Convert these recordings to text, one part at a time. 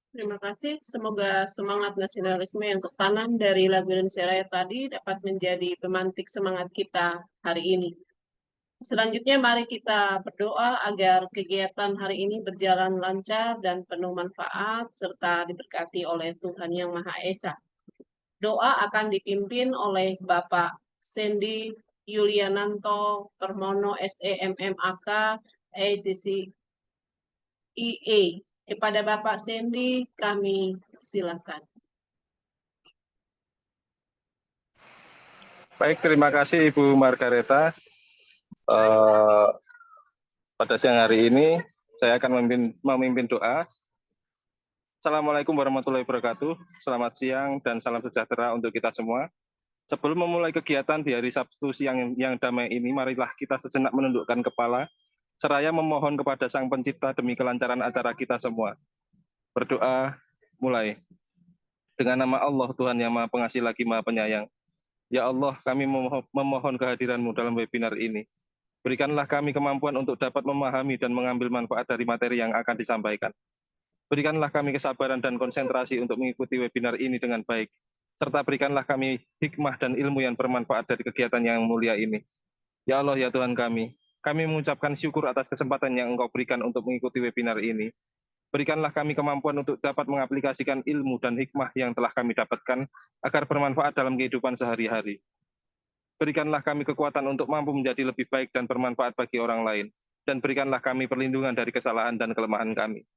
Terima kasih. Semoga semangat nasionalisme yang tertanam dari lagu Indonesia Raya tadi dapat menjadi pemantik semangat kita hari ini. Selanjutnya, mari kita berdoa agar kegiatan hari ini berjalan lancar dan penuh manfaat, serta diberkati oleh Tuhan Yang Maha Esa. Doa akan dipimpin oleh Bapak Sandy Yuliananto Permono SEMMAK ACC IE. Kepada Bapak Sandy, kami silakan. Baik, terima kasih Ibu Margareta. Pada siang hari ini, saya akan memimpin doa. Assalamualaikum warahmatullahi wabarakatuh. Selamat siang dan salam sejahtera untuk kita semua. Sebelum memulai kegiatan di hari Sabtu siang yang damai ini, marilah kita sejenak menundukkan kepala, seraya memohon kepada Sang Pencipta demi kelancaran acara kita semua. Berdoa, mulai. Dengan nama Allah, Tuhan yang Maha Pengasih lagi Maha Penyayang. Ya Allah, kami memohon kehadiran-Mu dalam webinar ini. Berikanlah kami kemampuan untuk dapat memahami dan mengambil manfaat dari materi yang akan disampaikan. Berikanlah kami kesabaran dan konsentrasi untuk mengikuti webinar ini dengan baik, serta berikanlah kami hikmah dan ilmu yang bermanfaat dari kegiatan yang mulia ini. Ya Allah, ya Tuhan kami mengucapkan syukur atas kesempatan yang Engkau berikan untuk mengikuti webinar ini. Berikanlah kami kemampuan untuk dapat mengaplikasikan ilmu dan hikmah yang telah kami dapatkan agar bermanfaat dalam kehidupan sehari-hari. Berikanlah kami kekuatan untuk mampu menjadi lebih baik dan bermanfaat bagi orang lain. Dan berikanlah kami perlindungan dari kesalahan dan kelemahan kami.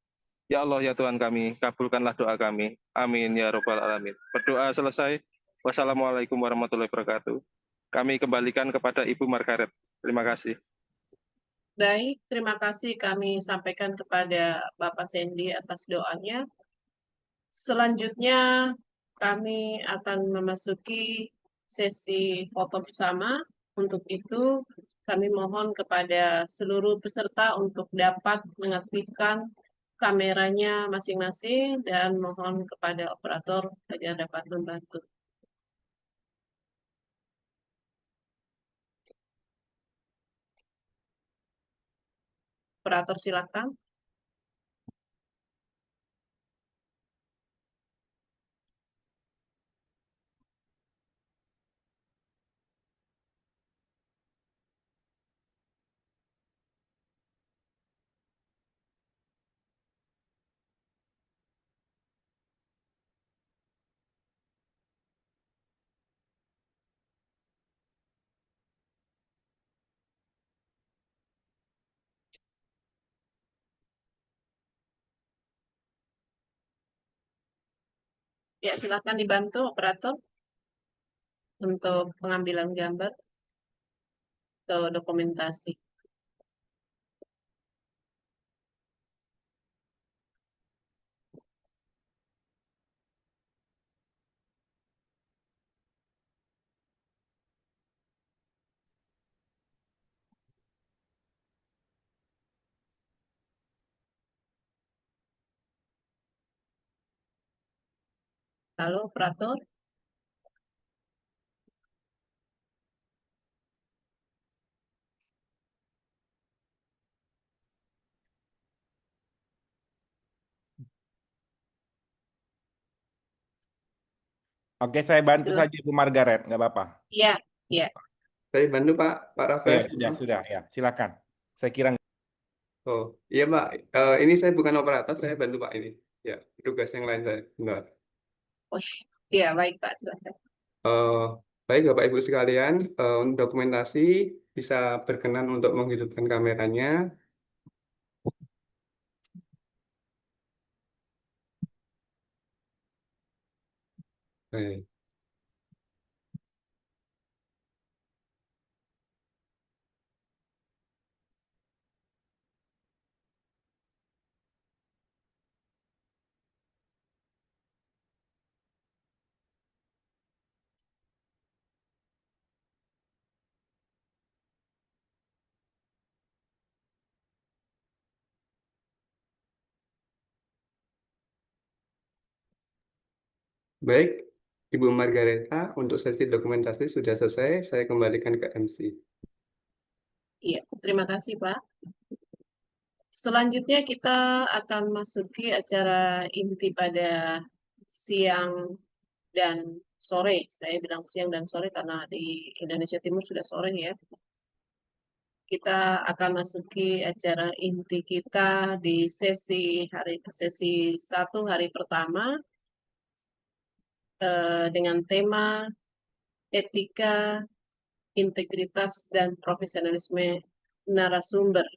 Ya Allah, ya Tuhan kami, kabulkanlah doa kami. Amin, ya Rabbal Alamin. Berdoa selesai. Wassalamualaikum warahmatullahi wabarakatuh. Kami kembalikan kepada Ibu Margaret. Terima kasih. Baik, terima kasih kami sampaikan kepada Bapak Sandy atas doanya. Selanjutnya, kami akan memasuki sesi foto bersama. Untuk itu, kami mohon kepada seluruh peserta untuk dapat mengaktifkan kameranya masing-masing dan mohon kepada operator agar dapat membantu. Operator silakan. Ya, silakan dibantu operator untuk pengambilan gambar atau dokumentasi. Halo, operator. Oke, saya bantu Silakan. saja Bu Margaret, nggak apa-apa. Iya, iya. Saya bantu Pak Oh Rafael. ya, sudah, ya. Silakan. Saya kira Oh iya Pak, ini saya bukan operator, saya bantu Pak ini. Ya, tugas yang lain saya. Benar. Oh, iya, baik Pak, silakan. Eh, Baik Bapak Ibu sekalian, untuk dokumentasi bisa berkenan untuk menghidupkan kameranya. Baik. Baik, Ibu Margareta, untuk sesi dokumentasi sudah selesai, saya kembalikan ke MC. Iya, terima kasih Pak. Selanjutnya kita akan masuki acara inti pada siang dan sore. Saya bilang siang dan sore karena di Indonesia Timur sudah sore ya. Kita akan masuki acara inti kita di sesi 1 hari pertama dengan tema etika, integritas dan profesionalisme narasumber.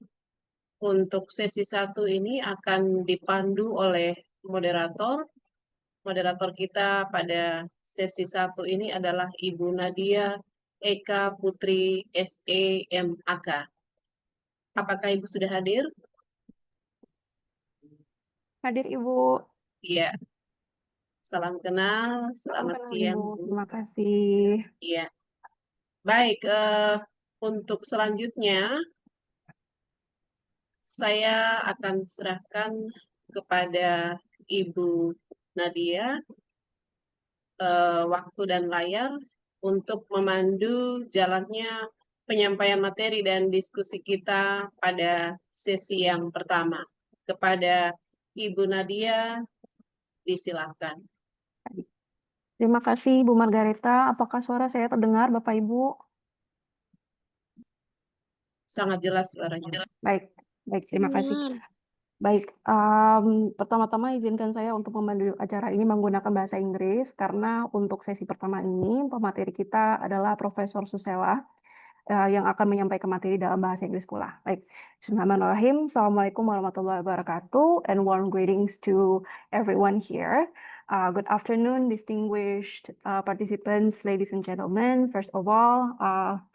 Untuk sesi 1 ini akan dipandu oleh moderator. Moderator kita pada sesi 1 ini adalah Ibu Nadia Eka Putri SEMAK. Apakah Ibu sudah hadir? Hadir Ibu. Iya. Salam kenal, Salam selamat kenal siang. Ibu. Bu. Terima kasih. Iya. Baik, untuk selanjutnya saya akan serahkan kepada Ibu Nadia waktu dan layar untuk memandu jalannya penyampaian materi dan diskusi kita pada sesi yang pertama. Kepada Ibu Nadia, disilahkan. Terima kasih Bu Margareta. Apakah suara saya terdengar Bapak Ibu? Sangat jelas suaranya. Baik, baik. Terima kasih. Baik, pertama-tama izinkan saya untuk memandu acara ini menggunakan bahasa Inggris karena untuk sesi pertama ini pemateri kita adalah Profesor Susela yang akan menyampaikan materi dalam bahasa Inggris pula. Baik, Bismillahirrahmanirrahim. Assalamualaikum warahmatullahi wabarakatuh and warm greetings to everyone here. Good afternoon, distinguished participants, ladies and gentlemen. First of all,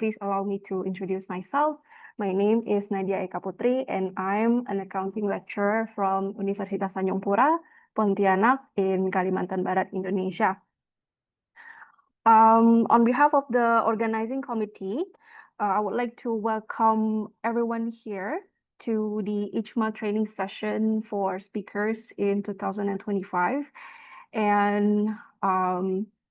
please allow me to introduce myself. My name is Nadia Eka Putri, and I'm an accounting lecturer from Universitas Tanjung Pura, Pontianak in Kalimantan Barat, Indonesia. On behalf of the organizing committee, I would like to welcome everyone here to the ICMA training session for speakers in 2025. And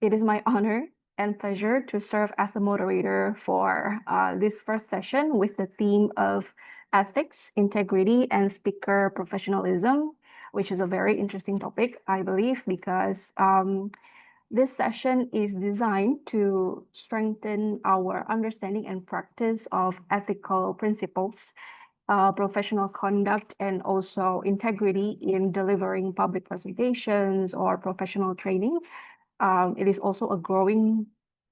it is my honor and pleasure to serve as the moderator for this first session with the theme of ethics, integrity, and speaker professionalism, which is a very interesting topic, I believe, because this session is designed to strengthen our understanding and practice of ethical principles, professional conduct, and also integrity in delivering public presentations or professional training. It is also a growing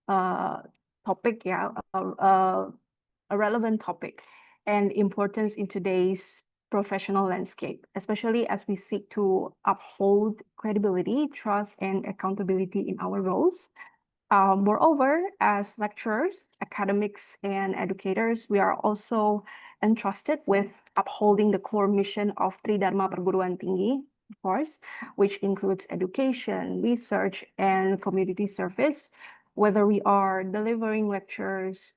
topic, a relevant topic and importance in today's professional landscape, especially as we seek to uphold credibility, trust, and accountability in our roles. Moreover, as lecturers, academics, and educators, we are also entrusted with upholding the core mission of Tridharma Perguruan Tinggi, of course, which includes education, research, and community service, whether we are delivering lectures,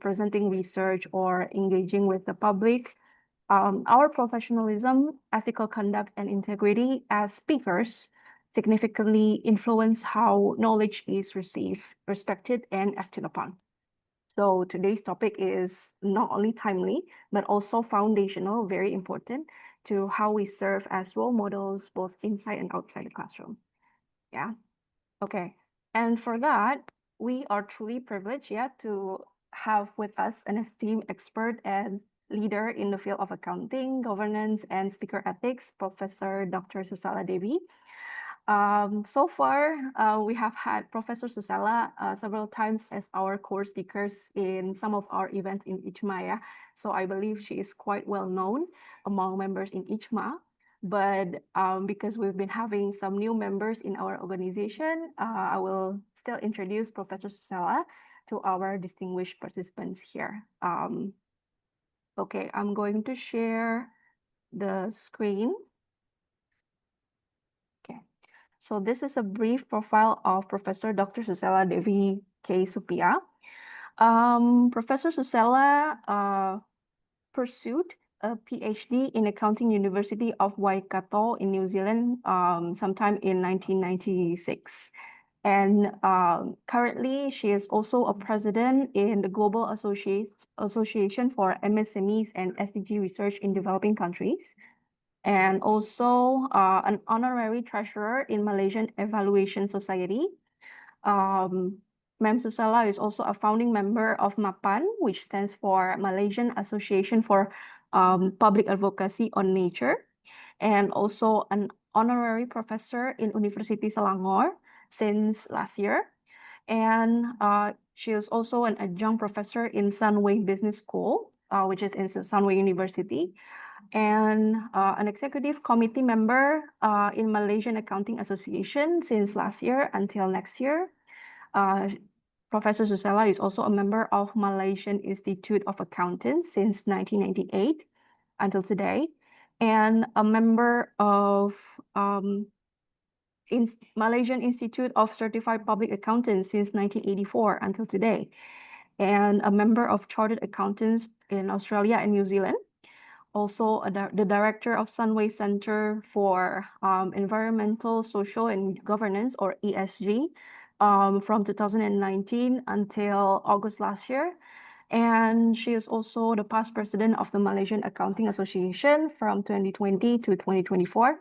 presenting research, or engaging with the public. Our professionalism, ethical conduct, and integrity as speakers significantly influence how knowledge is received, respected, and acted upon. So today's topic is not only timely, but also foundational, very important to how we serve as role models, both inside and outside the classroom. Yeah, okay. And for that, we are truly privileged, to have with us an esteemed expert and leader in the field of accounting, governance, and speaker ethics, Professor Dr. Susala Devi. So far, we have had Professor Susala several times as our core speakers in some of our events in ICMA. So I believe she is quite well known among members in ICMA. But because we've been having some new members in our organization, I will still introduce Professor Susala to our distinguished participants here. Okay, I'm going to share the screen. Okay, so this is a brief profile of Professor Dr. Susela Devi K. Supia. Professor Susela pursued a PhD in Accounting University of Waikato in New Zealand sometime in 1996. And currently, she is also a president in the Global Association for MSMEs and SDG Research in Developing Countries, and also an honorary treasurer in Malaysian Evaluation Society. Ma'am Susela is also a founding member of MAPAN, which stands for Malaysian Association for Public Advocacy on Nature, and also an honorary professor in University Selangor since last year. And she is also an adjunct professor in Sunway Business School, which is in Sunway University, and an executive committee member in Malaysian Accounting Association since last year until next year. Professor Susela is also a member of Malaysian Institute of Accountants since 1998 until today, and a member of Malaysian Institute of Certified Public Accountants since 1984 until today, and a member of Chartered Accountants in Australia and New Zealand. Also the director of Sunway Center for Environmental, Social, and Governance, or ESG, from 2019 until August last year. And she is also the past president of the Malaysian Accounting Association from 2020 to 2024,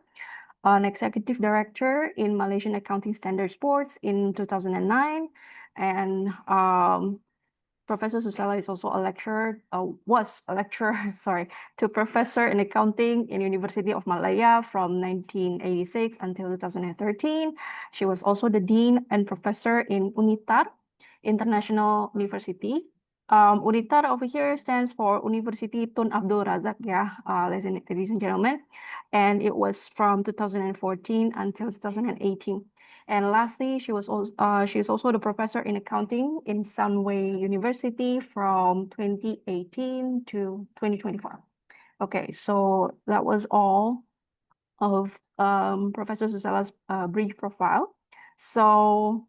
an executive director in Malaysian Accounting Standards Boards in 2009, and Professor Susela is also a lecturer, was a lecturer, sorry, to professor in accounting in University of Malaya from 1986 until 2013. She was also the dean and professor in UNITAR, International University. UNITAR over here stands for University Tun Abdul Razak, ladies and gentlemen. And it was from 2014 until 2018. And lastly, she is also the professor in accounting in Sunway University from 2018 to 2024. Okay, so that was all of Professor Susela's brief profile. So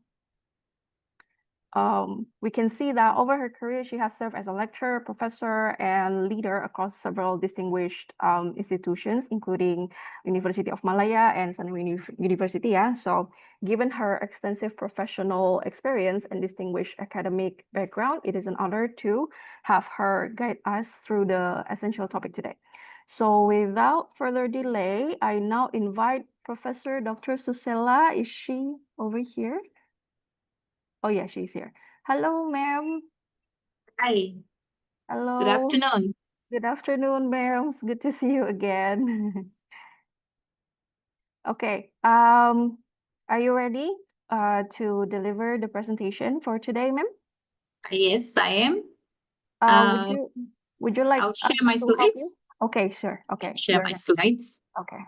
we can see that over her career, she has served as a lecturer, professor, and leader across several distinguished institutions, including University of Malaya and Sunway University. Yeah. So given her extensive professional experience and distinguished academic background, it is an honor to have her guide us through the essential topic today. So without further delay, I now invite Professor Dr. Susela. Is she over here? Oh, yeah, she's here. Hello, ma'am. Hi, Hello. good afternoon. Good afternoon, ma'am. It's good to see you again. Okay. Are you ready to deliver the presentation for today, ma'am? Yes, I am. Would you like I'll us share my to help you? slides. Okay, sure. Okay. Share you're my next. slides. Okay.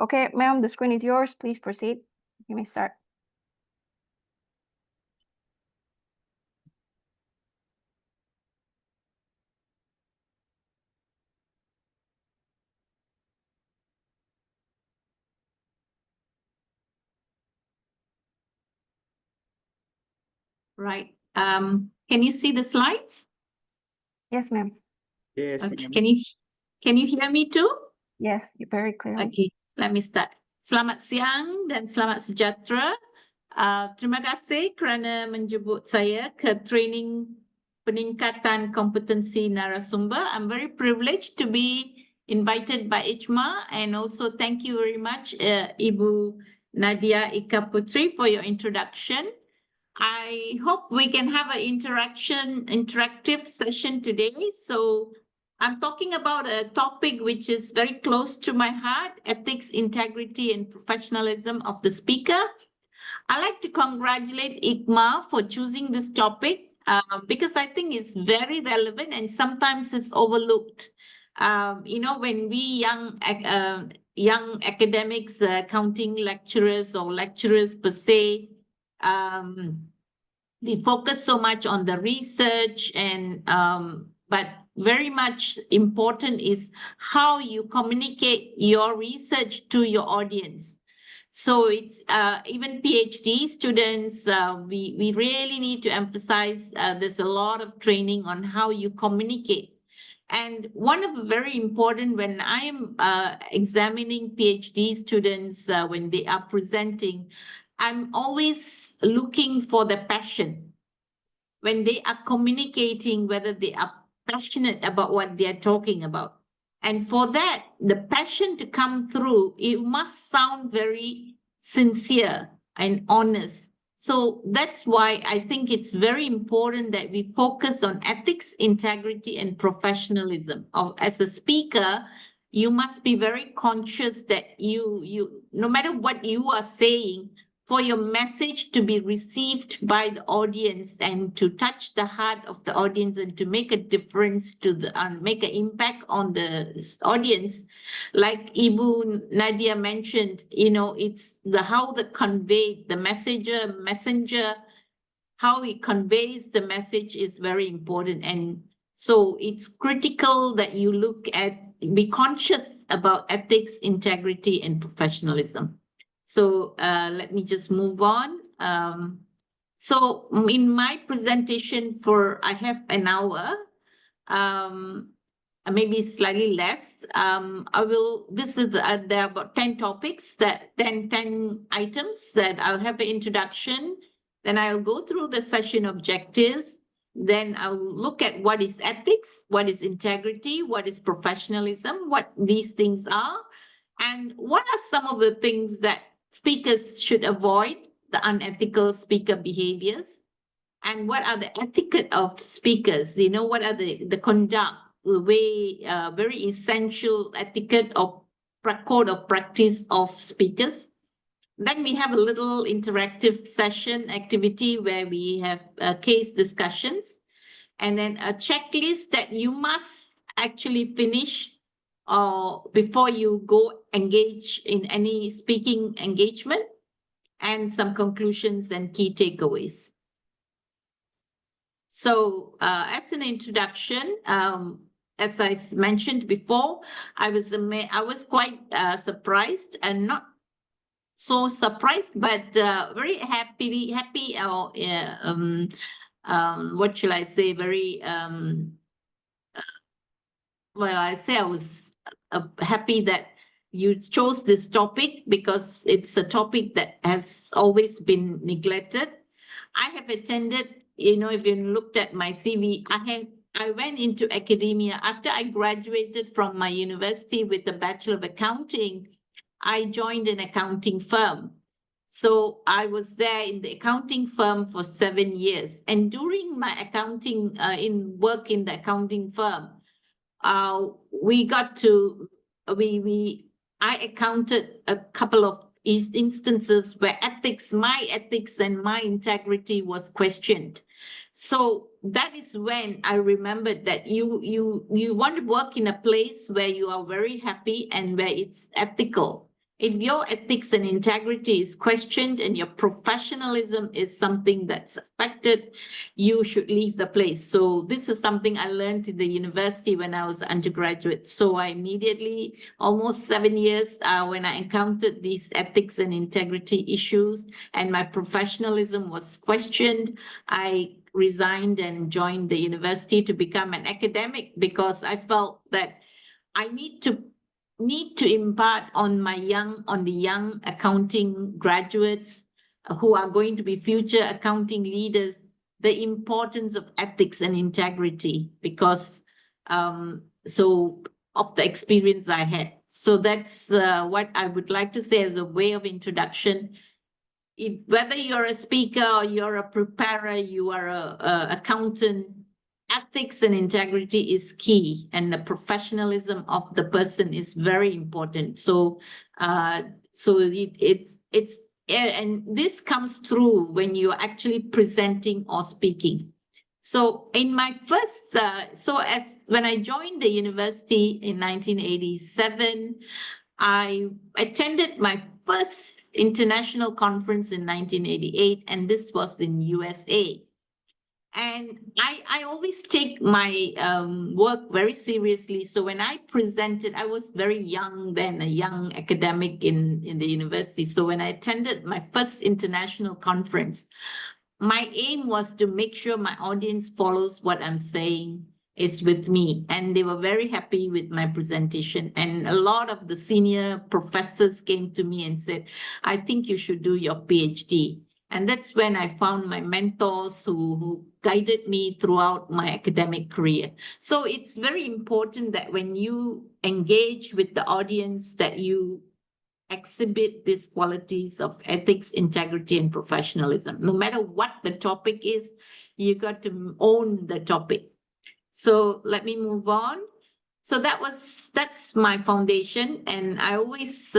Okay, ma'am, the screen is yours. Please proceed. You may start. Right. Can you see the slides? Yes, ma'am. Yes, Okay. ma'am. Can you hear me too? Yes, you're very clear. Okay, let me start. Selamat siang dan selamat sejahtera. Terima kasih kerana menjemput saya ke training peningkatan kompetensi narasumber. I'm very privileged to be invited by ICMA, and also thank you very much, Ibu Nadia Ika Putri, for your introduction. I hope we can have an interactive session today. So I'm talking about a topic which is very close to my heart: ethics, integrity, and professionalism of the speaker. I'd like to congratulate ICMA for choosing this topic because I think it's very relevant and sometimes it's overlooked. When we young academics, accounting lecturers or lecturers per se, they focus so much on the research but very much important is how you communicate your research to your audience. So it's even PhD students, we really need to emphasize there's a lot of training on how you communicate And one of the very important, when I'm examining PhD students, when they are presenting, I'm always looking for the passion. When they are communicating, whether they are passionate about what they are talking about. And for that, the passion to come through, it must sound very sincere and honest. So that's why I think it's very important that we focus on ethics, integrity, and professionalism. As a speaker, you must be very conscious that you no matter what you are saying, for your message to be received by the audience and to touch the heart of the audience and to make a difference to the make an impact on the audience, like Ibu Nadia mentioned, it's how the convey the messenger, how he conveys the message is very important. And so it's critical that you be conscious about ethics, integrity, and professionalism. So let me just move on. So in my presentation I have an hour, maybe slightly less. There are about 10 topics, 10 items that I'll have an introduction. Then I'll go through the session objectives. Then I'll look at what is ethics, what is integrity, what is professionalism, what these things are, and what are some of the things that speakers should avoid, the unethical speaker behaviors, and what are the etiquette of speakers, what are the conduct, the way, very essential etiquette of code of practice of speakers. Then we have a little interactive session activity where we have case discussions, and then a checklist that you must actually finish before you go engage in any speaking engagement, and some conclusions and key takeaways. So as an introduction, as I mentioned before, I was quite surprised, and not so surprised, but very happy, what shall I say, very, well, I say I was happy that you chose this topic, because it's a topic that has always been neglected. I have attended, if you looked at my CV, I went into academia after I graduated from my university with a Bachelor of Accounting. I joined an accounting firm. So I was there in the accounting firm for 7 years. And during my work in the accounting firm, I encountered a couple of instances where my ethics and my integrity was questioned. So that is when I remembered that you want to work in a place where you are very happy and where it's ethical. If your ethics and integrity is questioned and your professionalism is something that's affected, you should leave the place. So this is something I learned in the university when I was undergraduate. So I immediately, almost 7 years, when I encountered these ethics and integrity issues and my professionalism was questioned, I resigned and joined the university to become an academic, because I felt that I need to impart on the young accounting graduates who are going to be future accounting leaders, the importance of ethics and integrity, because so of the experience I had. So that's what I would like to say as a way of introduction. Whether you're a speaker or you're a preparer, you are a accountant, ethics and integrity is key, and the professionalism of the person is very important. So, it's and this comes through when you're actually presenting or speaking. So in my first, when I joined the university in 1987, I attended my first international conference in 1988, and this was in USA. And I always take my work very seriously. So when I presented, I was very young then, a young academic in the university. So when I attended my first international conference, my aim was to make sure my audience follows what I'm saying, is with me, and they were very happy with my presentation. And a lot of the senior professors came to me and said, I think you should do your PhD. And that's when I found my mentors who guided me throughout my academic career. So it's very important that when you engage with the audience, that you exhibit these qualities of ethics, integrity, and professionalism. No matter what the topic is, you got to own the topic. So let me move on. So that's my foundation, and I always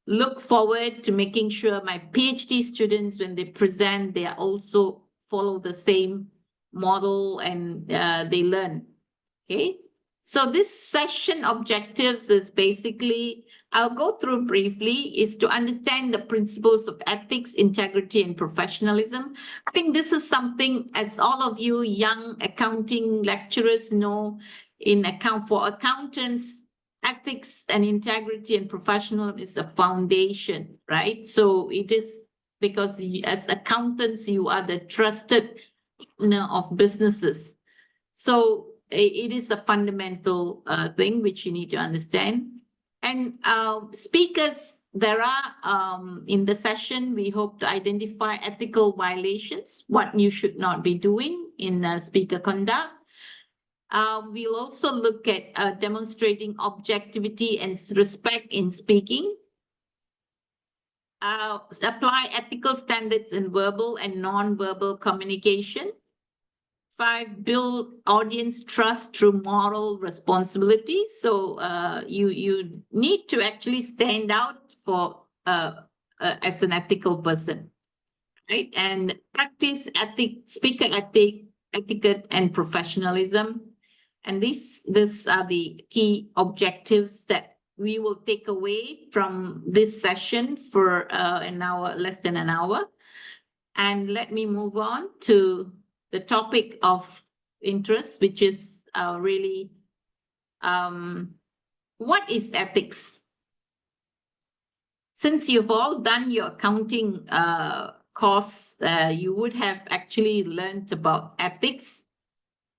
look forward to making sure my PhD students, when they present, they also follow the same model and they learn. Okay. So this session objectives is basically, I'll go through briefly, is to understand the principles of ethics, integrity, and professionalism. I think this is something, as all of you young accounting lecturers know, for accountants, ethics and integrity and professionalism is a foundation, right? So it is because as accountants, you are the trusted partner of businesses. So it is a fundamental thing which you need to understand. And speakers, there are, in the session, we hope to identify ethical violations, what you should not be doing in speaker conduct. We'll also look at demonstrating objectivity and respect in speaking. Apply ethical standards in verbal and non-verbal communication. 5, build audience trust through moral responsibility. So you need to actually stand out for as an ethical person, right? And practice speaker etiquette and professionalism. And these are the key objectives that we will take away from this session for an hour, less than an hour. And let me move on to the topic of interest, which is really what is ethics? Since you've all done your accounting course, you would have actually learned about ethics.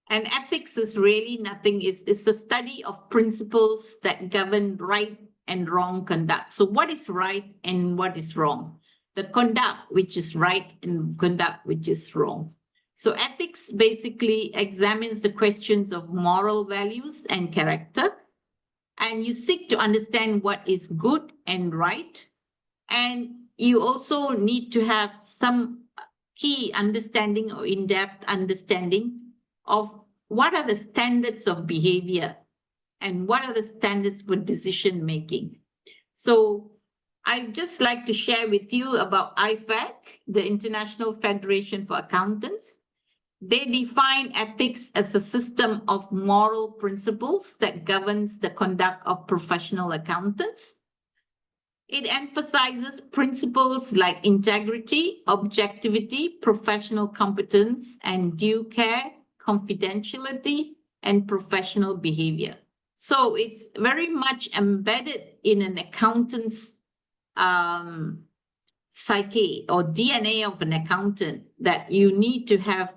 And ethics is really nothing, it's a study of principles that govern right and wrong conduct. So what is right and what is wrong? The conduct which is right and conduct which is wrong. So ethics basically examines the questions of moral values and character, and you seek to understand what is good and right. And you also need to have some key understanding or in-depth understanding of what are the standards of behavior and what are the standards for decision making. So I'd just like to share with you about IFAC, the International Federation for Accountants. They define ethics as a system of moral principles that governs the conduct of professional accountants. It emphasizes principles like integrity, objectivity, professional competence, and due care, confidentiality, and professional behavior. So it's very much embedded in an accountant's psyche or DNA of an accountant that you need to have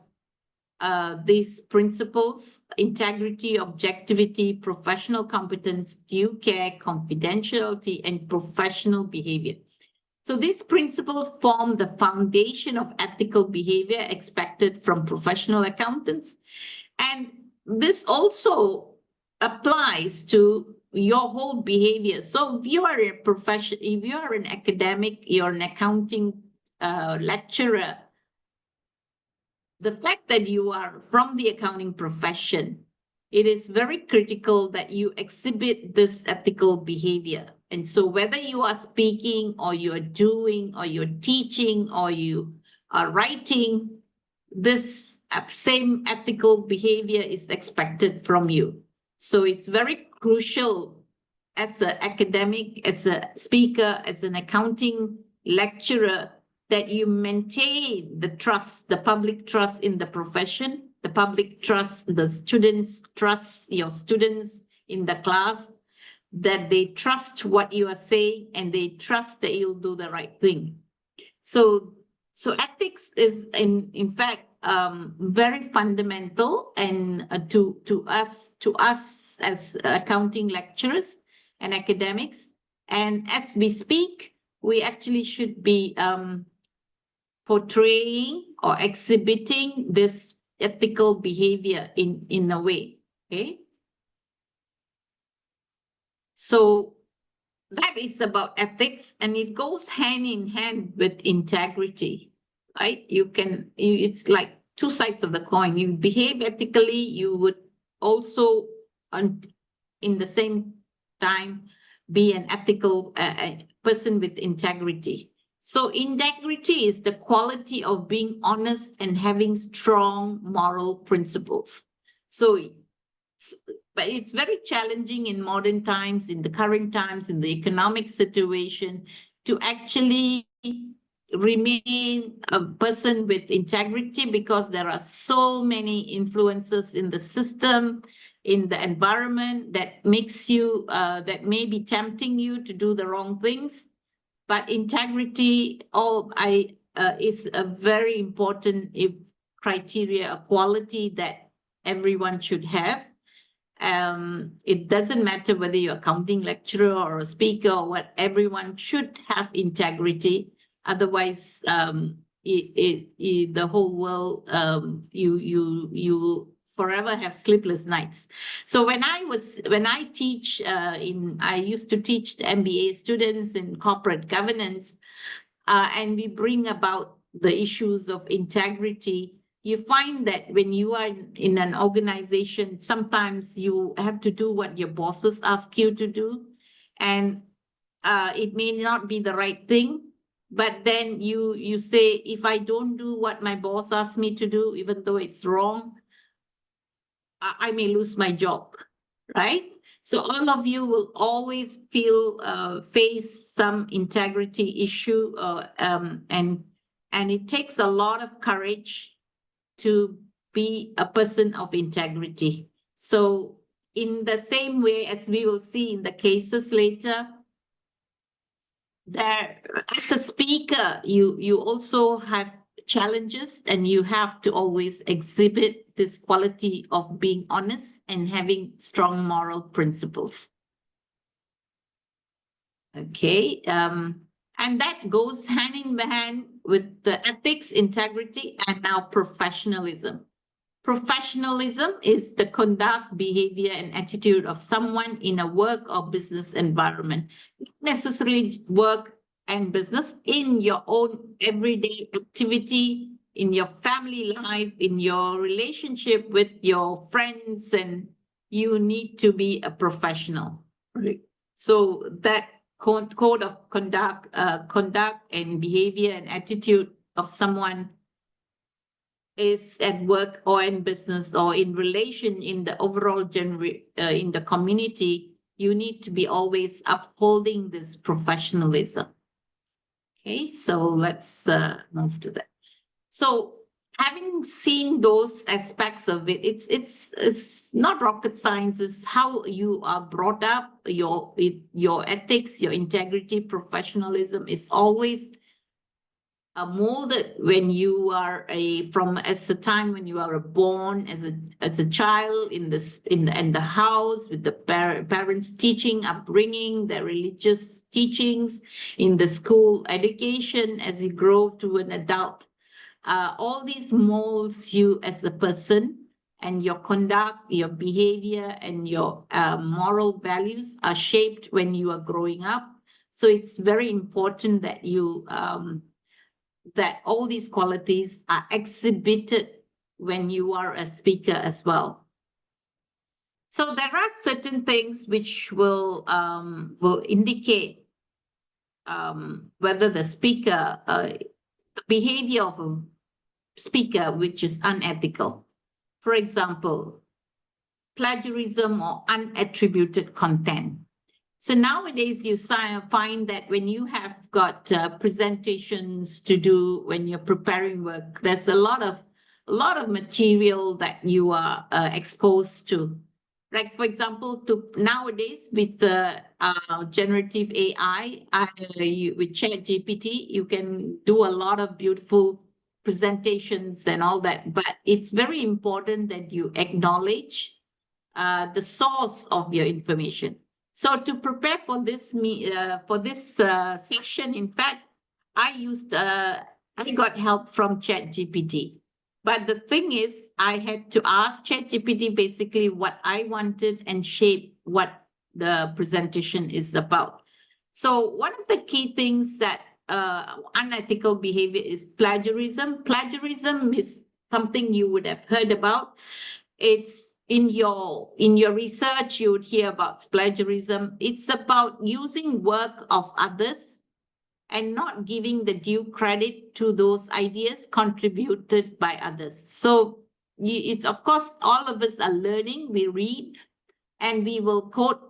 these principles: integrity, objectivity, professional competence, due care, confidentiality, and professional behavior. So these principles form the foundation of ethical behavior expected from professional accountants. And this also applies to your whole behavior. So if you are a profession, if you are an academic, you're an accounting lecturer, the fact that you are from the accounting profession, it is very critical that you exhibit this ethical behavior. And so whether you are speaking or you're doing or you're teaching or you are writing, this same ethical behavior is expected from you. So it's very crucial as an academic, as a speaker, as an accounting lecturer, that you maintain the trust, the public trust in the profession, the public trust, the students trust your students in the class, that they trust what you are saying and they trust that you'll do the right thing. So ethics is in fact very fundamental and to us as accounting lecturers and academics. And as we speak, we actually should be portraying or exhibiting this ethical behavior in a way. Okay. So that is about ethics, and it goes hand in hand with integrity, right? It's like two sides of the coin. You behave ethically, you would also, in the same time, be an ethical person with integrity. So integrity is the quality of being honest and having strong moral principles. But it's very challenging in modern times, in the current times, in the economic situation, to actually remain a person with integrity, because there are so many influences in the system, in the environment, that makes you, that may be tempting you to do the wrong things. But integrity is a very important criteria, a quality that everyone should have. It doesn't matter whether you're accounting lecturer or a speaker or what, everyone should have integrity. Otherwise, the whole world, you will forever have sleepless nights. So when I teach I used to teach the MBA students in corporate governance, and we bring about the issues of integrity. You find that when you are in an organization, sometimes you have to do what your bosses ask you to do, and it may not be the right thing, but then you say, if I don't do what my boss asked me to do, even though it's wrong, I may lose my job, right? So all of you will always face some integrity issue, and it takes a lot of courage to be a person of integrity. So in the same way, as we will see in the cases later, there, as a speaker, you also have challenges, and you have to always exhibit this quality of being honest and having strong moral principles. Okay, and that goes hand in hand with the ethics, integrity, and now professionalism. Professionalism is the conduct, behavior, and attitude of someone in a work or business environment. Not necessarily work and business, in your own everyday activity, in your family life, in your relationship with your friends, and you need to be a professional. Right? So that code of conduct and behavior and attitude of someone is at work or in business or in relation in the overall in the community, you need to be always upholding this professionalism. Okay, so let's move to that. So having seen those aspects of it, it's not rocket science. It's how you are brought up. Your ethics, your integrity, professionalism is always molded when you are as a time when you are born as a child in the house, with the parents' teaching, upbringing, their religious teachings, in the school education, as you grow to an adult. All these molds you as a person, and your conduct, your behavior, and your moral values are shaped when you are growing up. So it's very important that you that all these qualities are exhibited when you are a speaker as well. So there are certain things which will indicate whether the speaker, the behavior of a speaker which is unethical. For example, plagiarism or unattributed content. So nowadays you find that when you have got presentations to do, when you're preparing work, there's a lot of material that you are exposed to. Like, for example, nowadays with the generative AI, with ChatGPT, you can do a lot of beautiful presentations and all that, but it's very important that you acknowledge the source of your information. So to prepare for this session, in fact, I got help from ChatGPT. But the thing is, I had to ask ChatGPT basically what I wanted and shape what the presentation is about. So one of the key things that unethical behavior is plagiarism. Plagiarism is something you would have heard about. It's in your research, you would hear about plagiarism. It's about using work of others and not giving the due credit to those ideas contributed by others. So it's, of course, all of us are learning, we read, and we will quote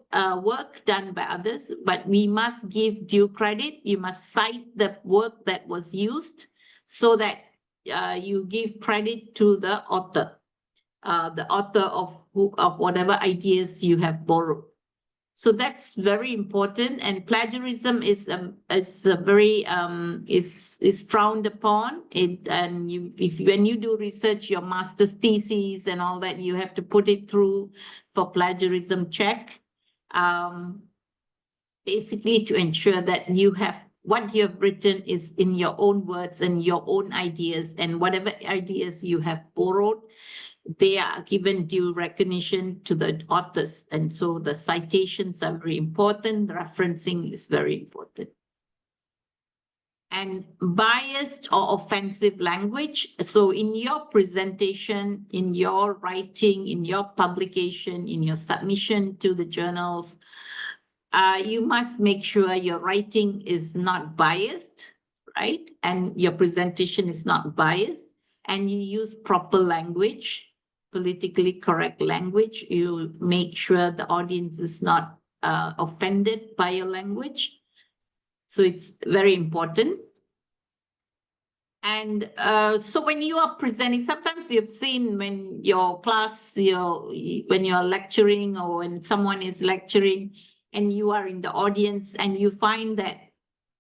work done by others, but we must give due credit. You must cite the work that was used so that you give credit to the author of whatever ideas you have borrowed. So that's very important, and plagiarism is frowned upon. When you do research, your master's thesis and all that, you have to put it through for plagiarism check, basically to ensure that what you have written is in your own words and your own ideas, and whatever ideas you have borrowed, they are given due recognition to the authors. And so the citations are very important. Referencing is very important. And biased or offensive language. So in your presentation, in your writing, in your publication, in your submission to the journals, you must make sure your writing is not biased, right? And your presentation is not biased, and you use proper language, politically correct language. You make sure the audience is not offended by your language. So it's very important. And so when you are presenting, sometimes you've seen when your class, when you're lecturing or when someone is lecturing and you are in the audience and you find that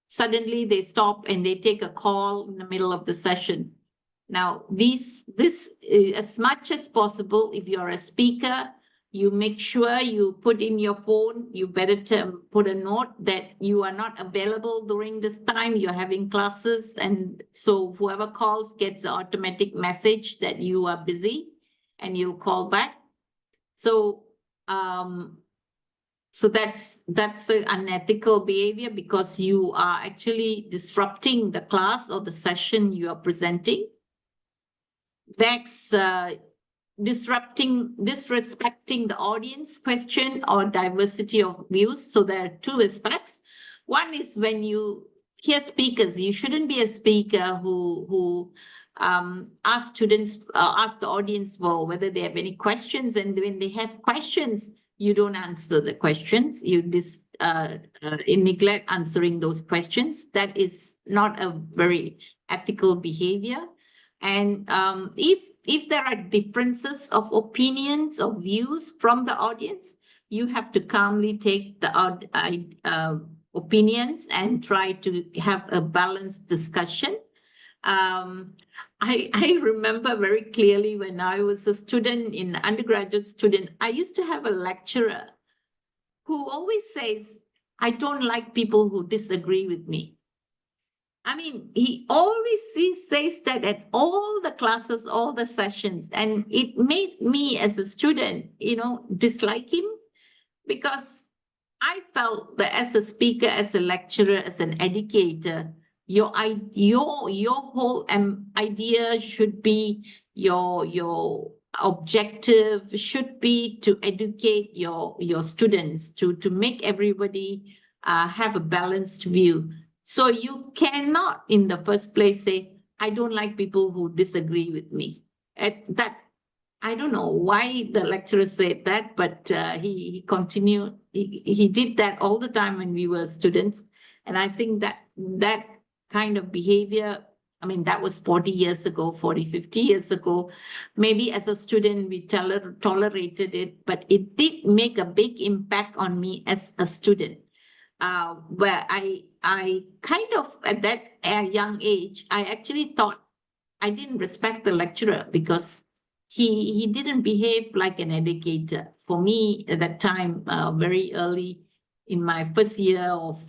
suddenly they stop and they take a call in the middle of the session. Now, this as much as possible, if you're a speaker, you make sure you put in your phone, you better put a note that you are not available during this time, you're having classes, and so whoever calls gets an automatic message that you are busy and you'll call back. So that's an unethical behavior, because you are actually disrupting the class or the session you are presenting. That's disrespecting the audience question or diversity of views. So there are two aspects. One is when you hear speakers, you shouldn't be a speaker who ask the audience for whether they have any questions, and when they have questions, you don't answer the questions. You neglect answering those questions. That is not a very ethical behavior. And if there are differences of opinions or views from the audience, you have to calmly take the opinions and try to have a balanced discussion. I remember very clearly when I was a student, undergraduate student, I used to have a lecturer who always says, I don't like people who disagree with me. I mean, he always says that at all the classes, all the sessions, and it made me as a student, dislike him, because I felt that as a speaker, as a lecturer, as an educator, your whole idea should be, your objective should be to educate your students, to make everybody have a balanced view. So you cannot, in the first place, say, I don't like people who disagree with me. I don't know why the lecturer said that, but he continued. He did that all the time when we were students. And I think that kind of behavior, I mean, that was 40 years ago, 40, 50 years ago. Maybe as a student, we tolerated it, but it did make a big impact on me as a student. Where I kind of, at that young age, I actually thought I didn't respect the lecturer because he didn't behave like an educator. For me, at that time, very early in my first year of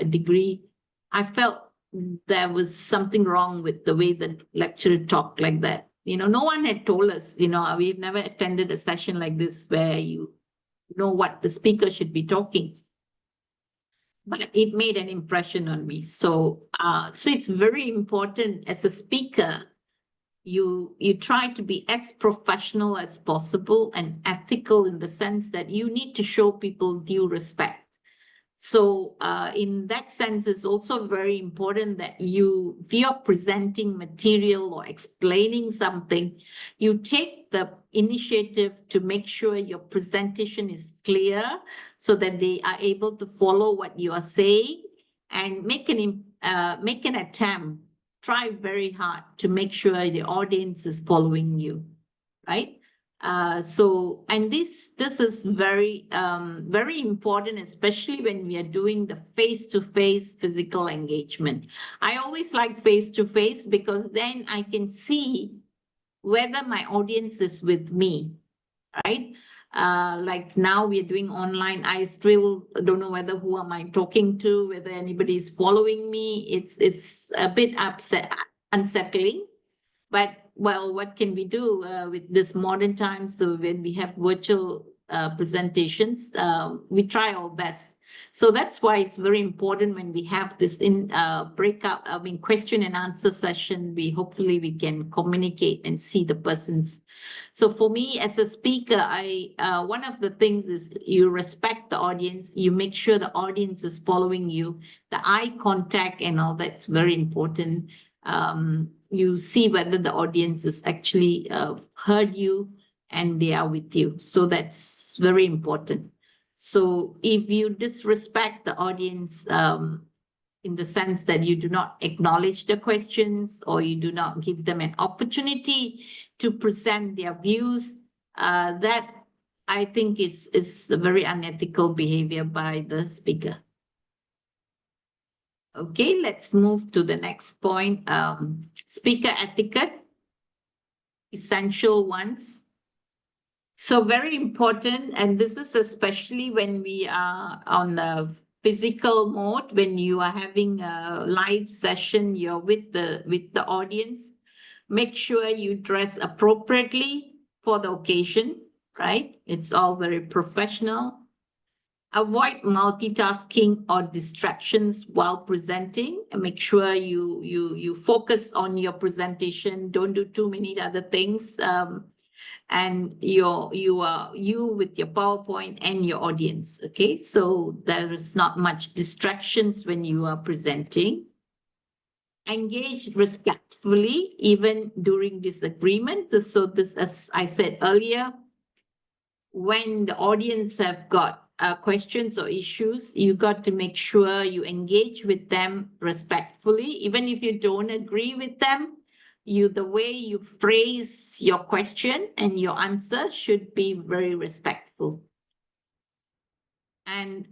degree, I felt there was something wrong with the way the lecturer talked like that. No one had told us, we've never attended a session like this where you know what the speaker should be talking. But it made an impression on me. So it's very important as a speaker, you try to be as professional as possible and ethical in the sense that you need to show people due respect. So in that sense, it's also very important that if you're presenting material or explaining something, you take the initiative to make sure your presentation is clear so that they are able to follow what you are saying and make an attempt, try very hard to make sure the audience is following you, right? And this is very important, especially when we are doing the face-to-face physical engagement. I always like face-to-face because then I can see whether my audience is with me, right? Like now we're doing online, I still don't know whether who am I talking to, whether anybody is following me. It's a bit unsettling. But, well, what can we do with this modern times? So when we have virtual presentations, we try our best. So that's why it's very important when we have this question and answer session, hopefully we can communicate and see the persons. So for me as a speaker, one of the things is you respect the audience, you make sure the audience is following you, the eye contact and all that's very important. You see whether the audience has actually heard you and they are with you. So that's very important. So if you disrespect the audience in the sense that you do not acknowledge the questions or you do not give them an opportunity to present their views, that I think is a very unethical behavior by the speaker. Okay, let's move to the next point. Speaker etiquette, essential ones. So very important, and this is especially when we are on the physical mode, when you are having a live session, you're with the audience. Make sure you dress appropriately for the occasion, right? It's all very professional. Avoid multitasking or distractions while presenting, and make sure you focus on your presentation. Don't do too many other things. And you with your PowerPoint and your audience. Okay, so there is not much distractions when you are presenting. Engage respectfully even during disagreement. So this, as I said earlier, when the audience have got questions or issues, you got to make sure you engage with them respectfully, even if you don't agree with them. The way you phrase your question and your answer should be very respectful. And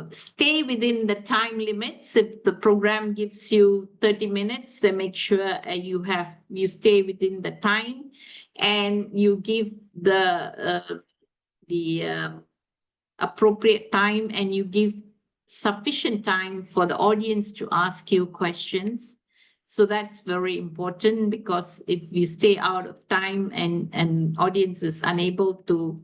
stay within the time limits. If the program gives you 30 minutes, then make sure you stay within the time, and you give the appropriate time, and you give sufficient time for the audience to ask you questions. So that's very important, because if you stay out of time and audience is unable to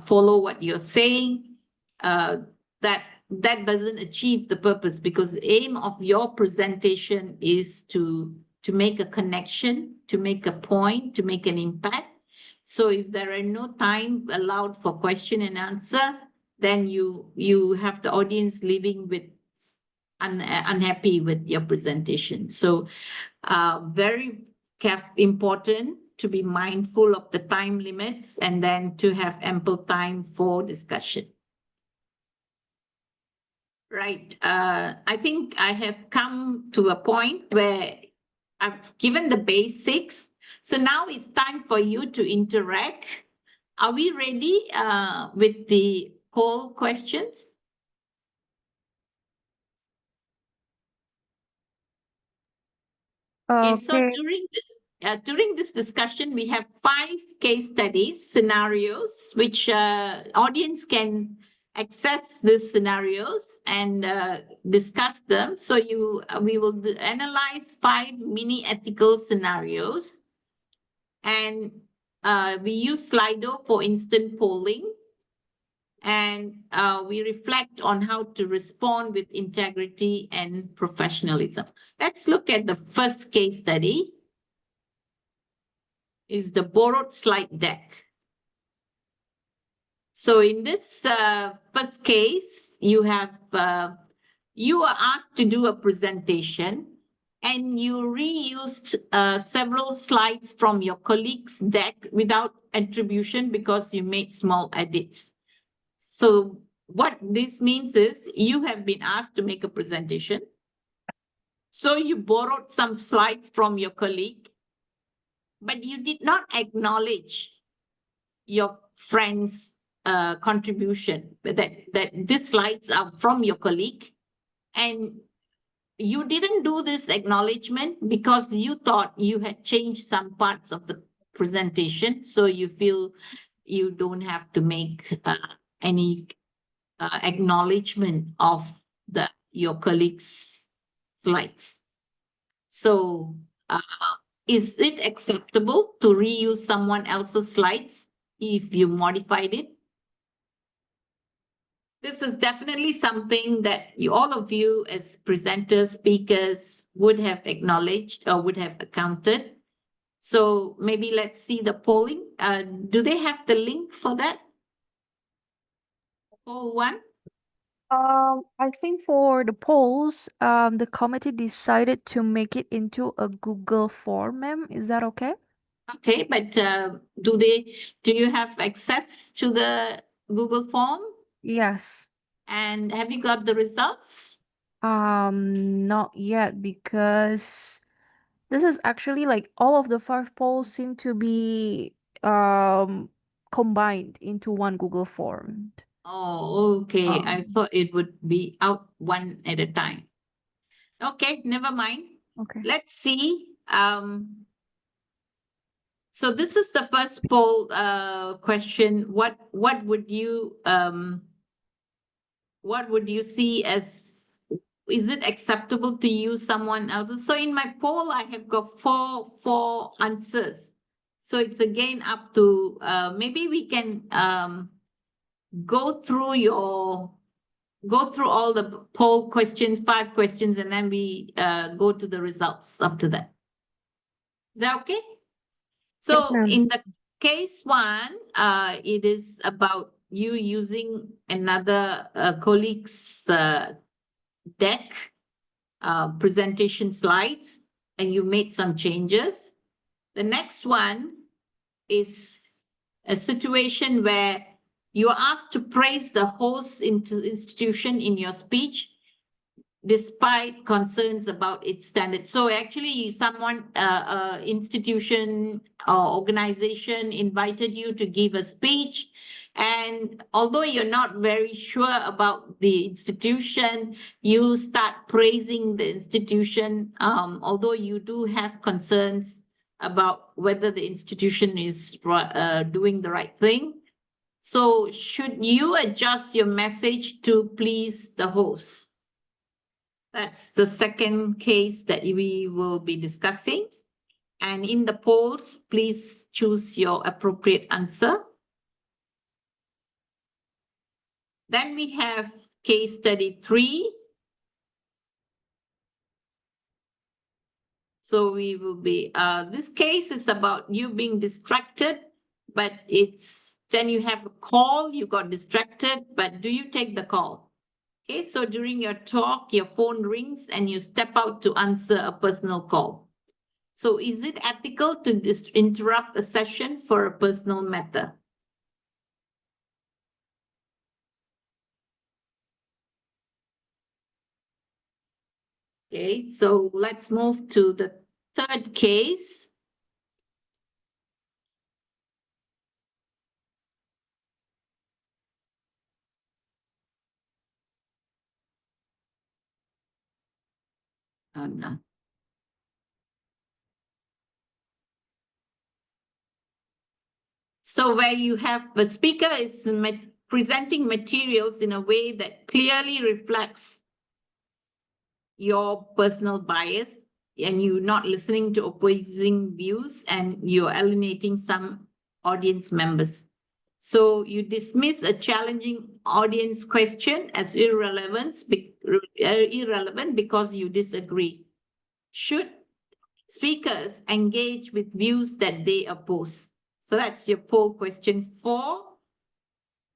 follow what you're saying, that doesn't achieve the purpose, because the aim of your presentation is to make a connection, to make a point, to make an impact. So if there are no time allowed for question and answer, then you have the audience leaving with unhappy with your presentation. So very important to be mindful of the time limits, and then to have ample time for discussion. Right. I think I have come to a point where I've given the basics. So now it's time for you to interact. Are we ready with the poll questions? Okay, so Okay. during during this discussion, we have 5 case studies, scenarios, which audience can access these scenarios and discuss them. So we will analyze 5 mini ethical scenarios, and we use Slido for instant polling, and we reflect on how to respond with integrity and professionalism. Let's look at the first case study. Is the borrowed slide deck. So in this first case, you are asked to do a presentation, and you reused several slides from your colleague's deck without attribution because you made small edits. So what this means is you have been asked to make a presentation. So you borrowed some slides from your colleague, but you did not acknowledge your friend's contribution, that these slides are from your colleague, and you didn't do this acknowledgement because you thought you had changed some parts of the presentation, so you feel you don't have to make any acknowledgement of your colleague's slides. So is it acceptable to reuse someone else's slides if you modified it? This is definitely something that all of you as presenters, speakers would have acknowledged or would have accounted. So maybe let's see the polling. Do they have the link for that? Poll 1? I think for the polls, the committee decided to make it into a Google form, ma'am. Is that okay? Okay, but do you have access to the Google form? Yes. And have you got the results? Not yet, because this is actually like all of the 5 polls seem to be combined into one Google form. Oh, okay. I Um, thought it would be out one at a time. Okay, never mind. Okay. Let's see. So this is the first poll question. What would you see as, is it acceptable to use someone else's? So in my poll, I have got four answers. So it's again up to maybe we can go through all the poll questions, 5 questions, and then we go to the results after that. Is that okay? So ma'am. in the case 1, it is about you using another colleague's deck, presentation slides, and you made some changes. The next one is a situation where you are asked to praise the host institution in your speech despite concerns about its standards. So actually someone, institution or organization invited you to give a speech, and although you're not very sure about the institution, you start praising the institution, although you do have concerns about whether the institution is doing the right thing. So should you adjust your message to please the host? That's the second case that we will be discussing. And in the polls, please choose your appropriate answer. Then we have case study 3. So we will be, this case is about you being distracted, but then you have a call, you got distracted, but do you take the call? Okay, so during your talk, your phone rings and you step out to answer a personal call. So is it ethical to interrupt a session for a personal matter? Okay, so let's move to the third case. Oh, no. So where you have the speaker is presenting materials in a way that clearly reflects your personal bias, and you're not listening to opposing views, and you're alienating some audience members. So you dismiss a challenging audience question as irrelevant because you disagree. Should speakers engage with views that they oppose? So that's your poll question 4.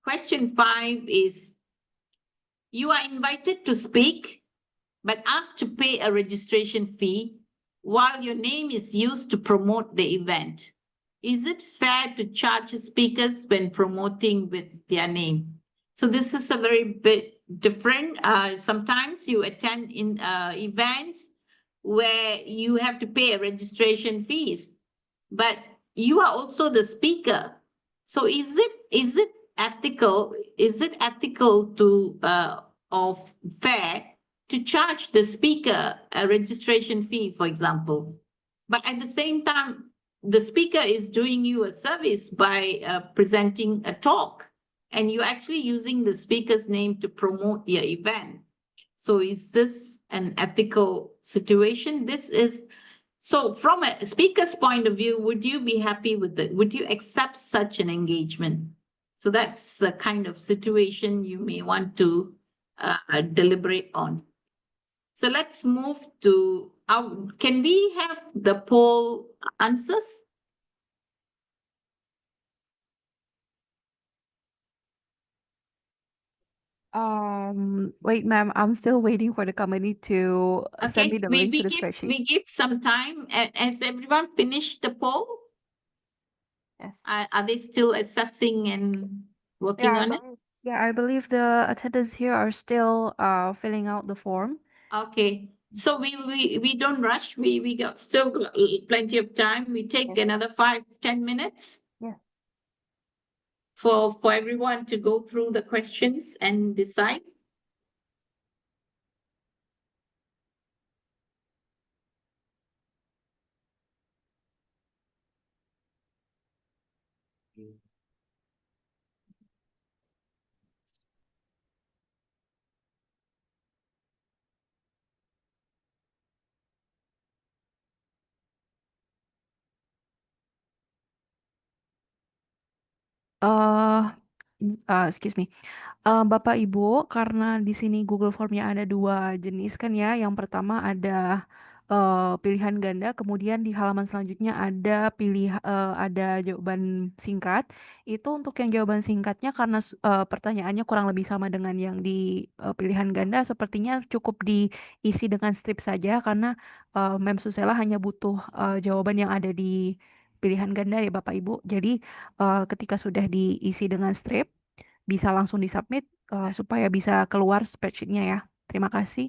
Question 5 is, you are invited to speak, but asked to pay a registration fee while your name is used to promote the event. Is it fair to charge speakers when promoting with their name? So this is a very bit different. Sometimes you attend in events where you have to pay a registration fees, but you are also the speaker. So is it ethical? Is it ethical to or fair to charge the speaker a registration fee, for example? But at the same time, the speaker is doing you a service by presenting a talk, and you're actually using the speaker's name to promote your event. So is this an ethical situation? So from a speaker's point of view, would you be happy with it? Would you accept such an engagement? So that's the kind of situation you may want to deliberate on. So let's move to, can we have the poll answers? Wait, ma'am, I'm still waiting for the committee to send me Okay, the link to the spreadsheet. we give some time. Has everyone finished the poll? Yes. Are they still assessing and working on it? I believe the attendants here are still filling out the form. Okay, so we don't rush. We got still got plenty of time. We take Yes. another 5-10 minutes. Yeah. For everyone to go through the questions and decide. Excuse me. Bapak Ibu, karena di sini Google Formnya ada 2 jenis kan ya. Yang pertama ada pilihan ganda, kemudian di halaman selanjutnya ada ada jawaban singkat. Itu untuk yang jawaban singkatnya karena pertanyaannya kurang lebih sama dengan yang di pilihan ganda, sepertinya cukup diisi dengan strip saja karena Mem Susela hanya butuh jawaban yang ada di pilihan ganda ya Bapak Ibu. Jadi ketika sudah diisi dengan strip, bisa langsung disubmit supaya bisa keluar spreadsheet-nya ya. Terima kasih.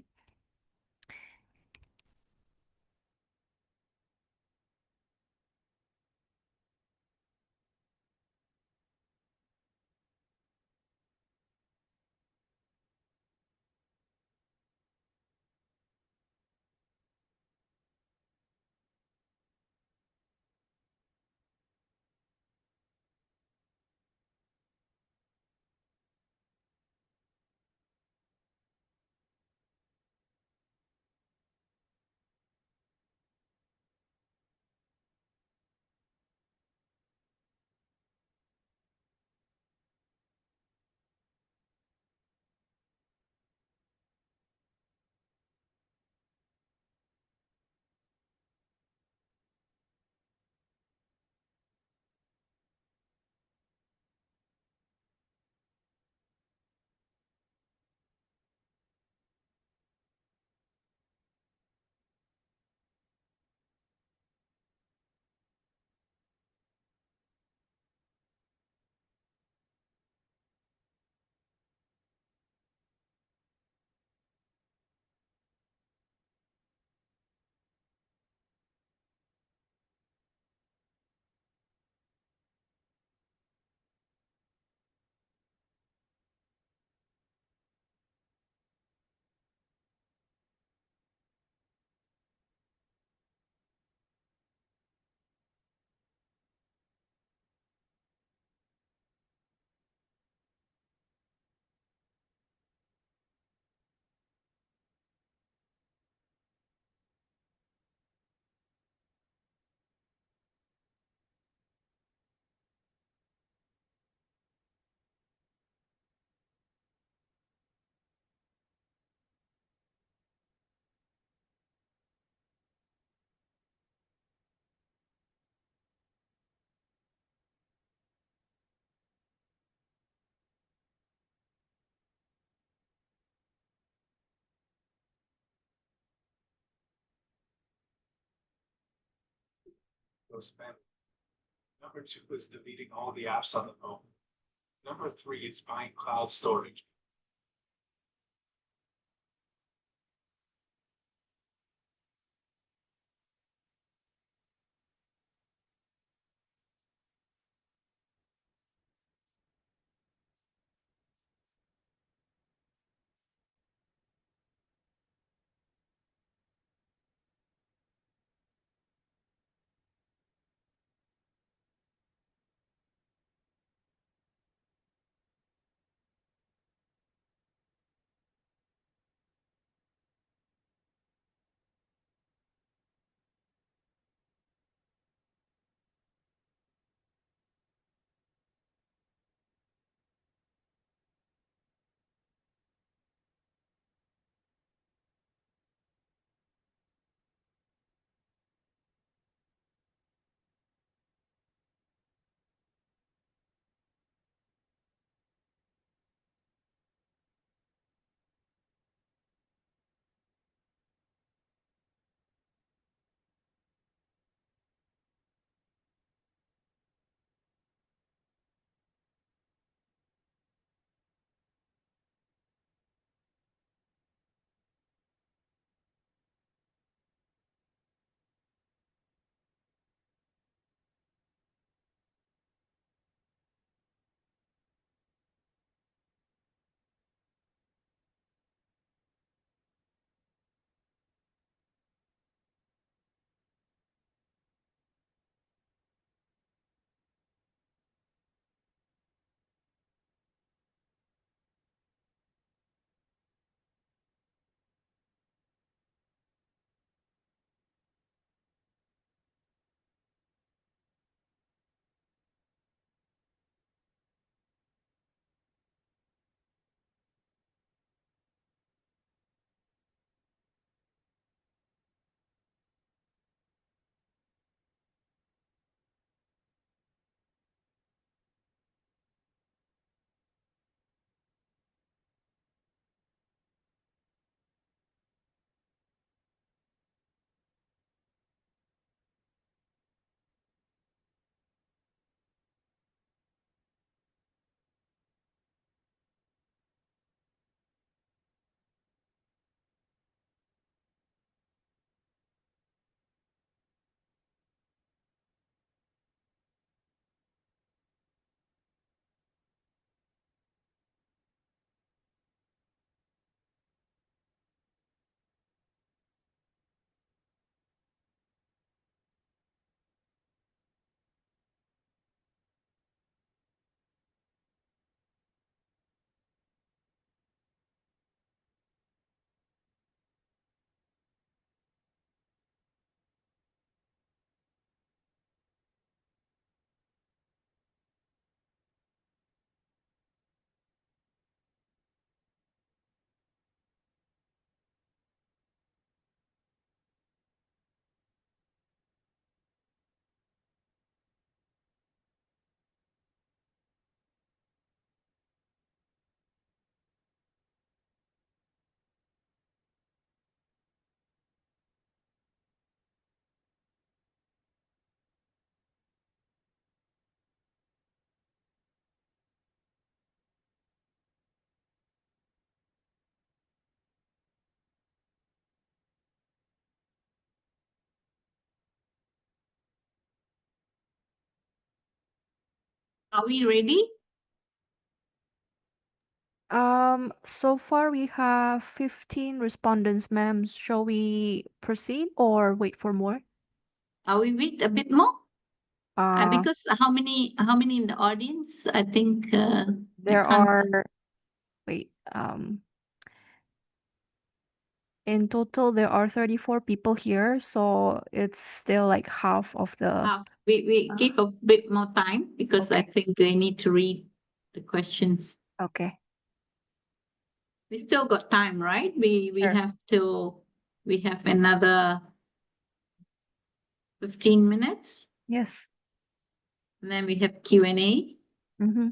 spend. Number 2 is deleting all the apps on the phone. Number 3 is buying cloud storage. Are we ready? So far we have 15 respondents, ma'am. Shall we proceed or wait for more? Are we wait a bit more? Because how many in the audience? I think There can't are, wait, in total there are 34 people here, so it's still like half of the. half. We give a bit more time because I Okay. think they need to read the questions. Okay. We still got time, right? We Sure. have another 15 minutes, Yes. and then we have Q&A. Mm-hmm.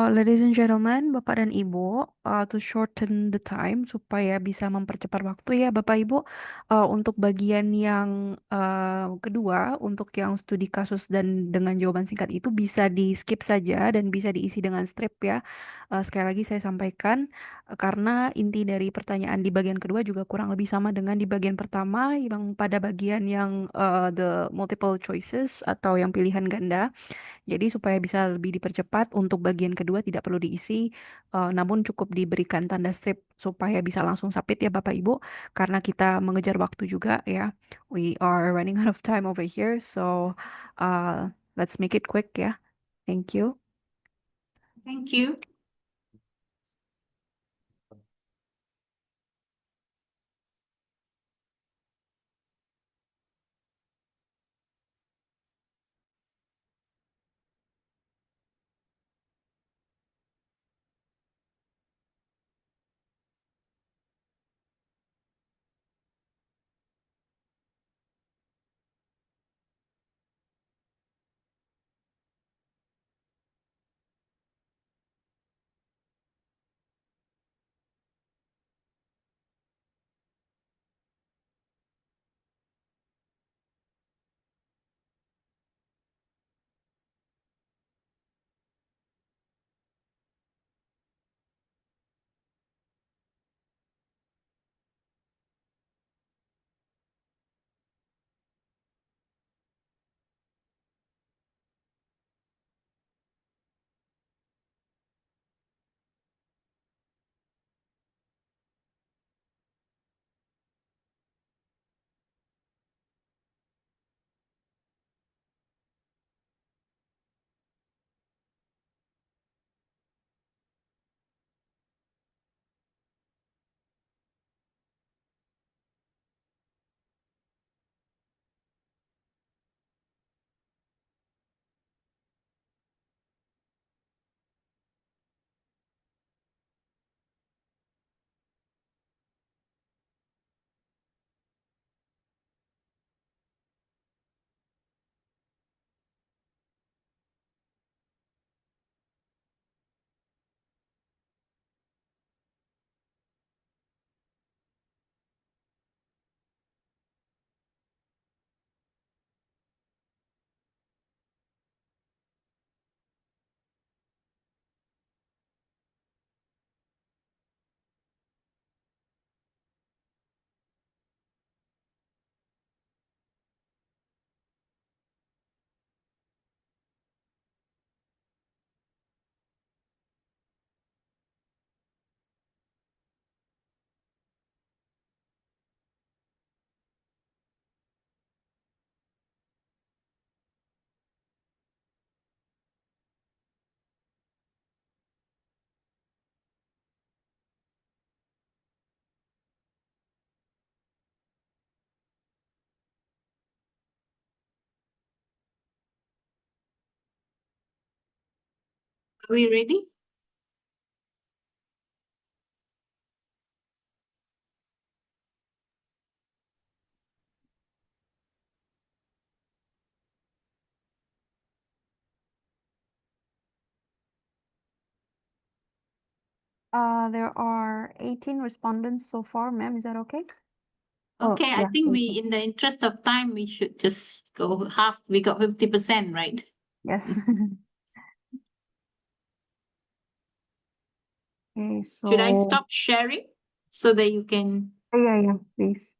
Ladies and gentlemen, Bapak dan Ibu, to shorten the time supaya bisa mempercepat waktu ya Bapak Ibu, untuk bagian yang kedua, untuk yang studi kasus dan dengan jawaban singkat itu bisa di skip saja dan bisa diisi dengan strip ya. Sekali lagi saya sampaikan, karena inti dari pertanyaan di bagian kedua juga kurang lebih sama dengan di bagian pertama, yang pada bagian yang the multiple choices atau yang pilihan ganda. Jadi supaya bisa lebih dipercepat untuk bagian kedua tidak perlu diisi, namun cukup diberikan tanda strip supaya bisa langsung submit ya Bapak Ibu, karena kita mengejar waktu juga ya. We are running out of time over here, so let's make it quick ya. Thank you. Thank you. Are we ready? There are 18 respondents so far, ma'am. Is that okay? Oh, Okay, I yeah, think thank we, you. in the interest of time, we should just go half. We got 50%, right? Yes. Okay, Should I so stop sharing so that you can? yeah, please.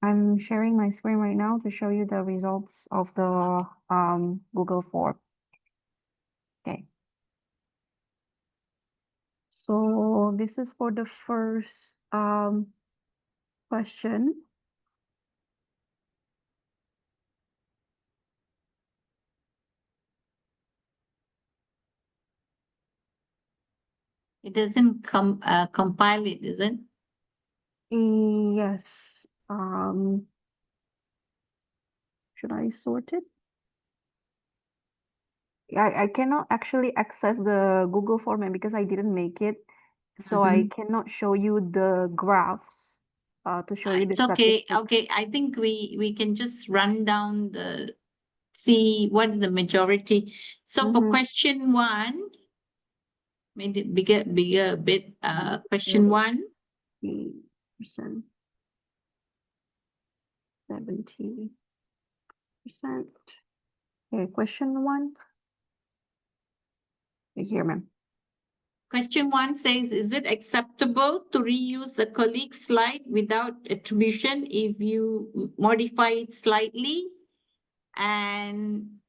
I'm sharing my screen right now to show you the results of the Google form. Okay. So this is for the first question. It doesn't compile it, is it? Yes. Should I sort it? I cannot actually access the Google form because I didn't make it. So I cannot show you the graphs to show you the It's okay. statistics. Okay, I think we can just run down the see what is the majority. So for Mhm. question 1, made it bigger a bit. Question 1. 80%. 70%. Okay, question 1. Here, ma'am. Question 1 says, is it acceptable to reuse a colleague's slide without attribution if you modify it slightly? And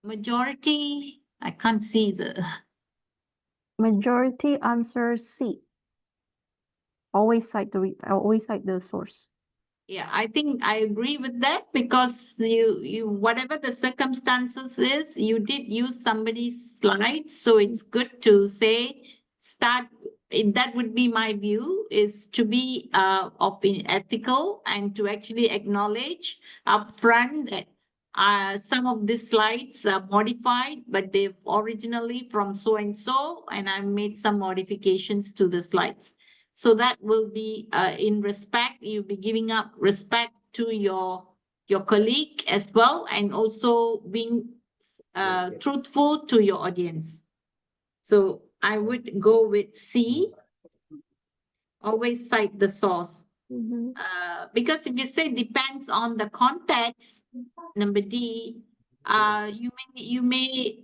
majority, I can't see the... Majority answer C. Always cite the source. Yeah, I think I agree with that because you whatever the circumstances is, you did use somebody's slides, so it's good to say that would be my view, is to be ethical and to actually acknowledge upfront that some of these slides are modified, but they've originally from so and so, and I made some modifications to the slides. So that will be in respect, you'll be giving up respect to your colleague as well, and also being truthful to your audience. So I would go with C, always cite the source. Because if you say depends on the context, number D, you may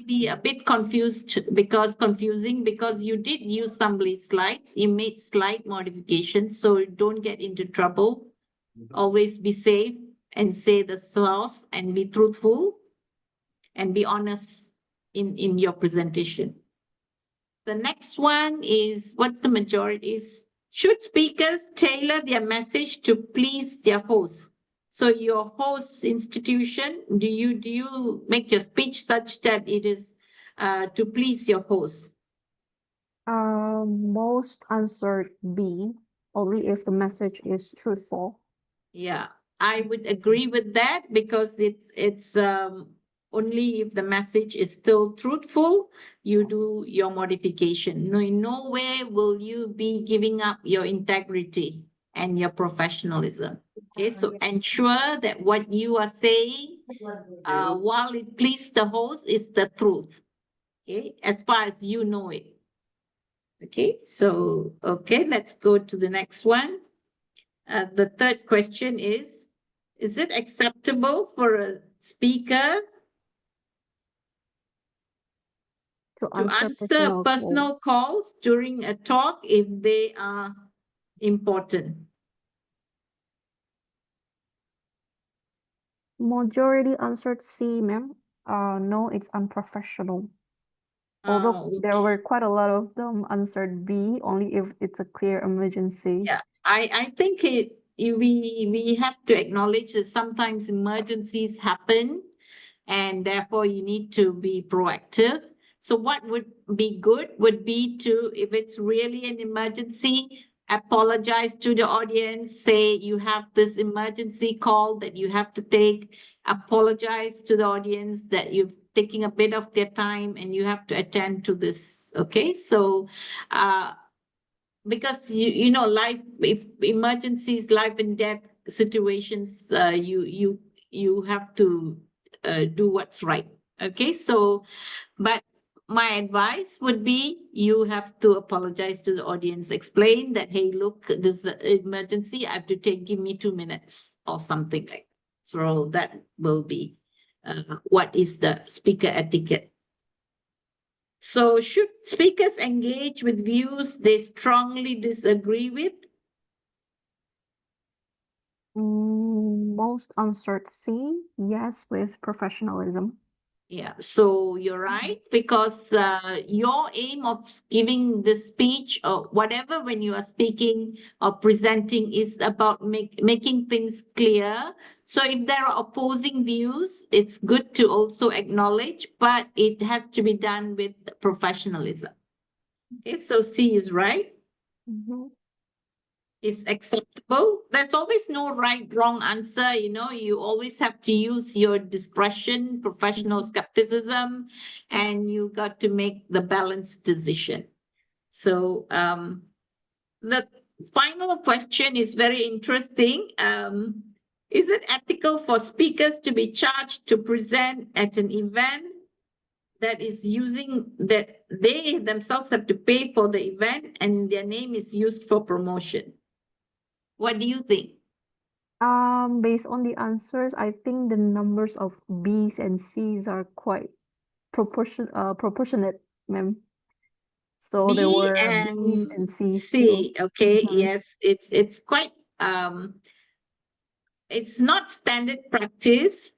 be a bit confusing because you did use somebody's slides, you made slide modifications, so don't get into trouble. Always be safe and say the source and be truthful and be honest in your presentation. The next one is, what's the majority is, should speakers tailor their message to please their host? So your host institution, do you make your speech such that it is to please your host? Most answered B, only if the message is truthful. Yeah, I would agree with that because it's only if the message is still truthful, you do your modification. No, in no way will you be giving up your integrity and your professionalism. Okay, so ensure that what you are saying, while it pleases the host, is the truth. Okay, as far as you know it. Okay, so, okay, let's go to the next one. The third question is it acceptable for a speaker to answer personal calls during a talk if they are important? Majority answered C, ma'am. No, it's unprofessional. Although there were quite a lot of them answered B, only if it's a clear emergency. Yeah, I think we have to acknowledge that sometimes emergencies happen and therefore you need to be proactive. So what would be good would be to, if it's really an emergency, apologize to the audience, say you have this emergency call that you have to take, apologize to the audience that you've taken a bit of their time and you have to attend to this. Okay, so because you know, life, if emergencies, life and death situations, you have to do what's right. Okay, so but my advice would be you have to apologize to the audience, explain that, hey, look, this is an emergency, I have to give me 2 minutes or something like that. So that will be what is the speaker etiquette. So should speakers engage with views they strongly disagree with? Most answered C, yes, with professionalism. Yeah, so you're right, because your aim of giving the speech or whatever when you are speaking or presenting is about making things clear. So if there are opposing views, it's good to also acknowledge, but it has to be done with professionalism. Okay, so C is right. Is acceptable. There's always no right, wrong answer. You know, you always have to use your discretion, professional skepticism, and you got to make the balanced decision. So the final question is very interesting. Is it ethical for speakers to be charged to present at an event that is using that they themselves have to pay for the event and their name is used for promotion? What do you think? Based on the answers, I think the numbers of B's and C's are quite proportionate, ma'am. So there B were B's and and C's C, too. okay, Mhm. yes, it's quite it's not standard practice.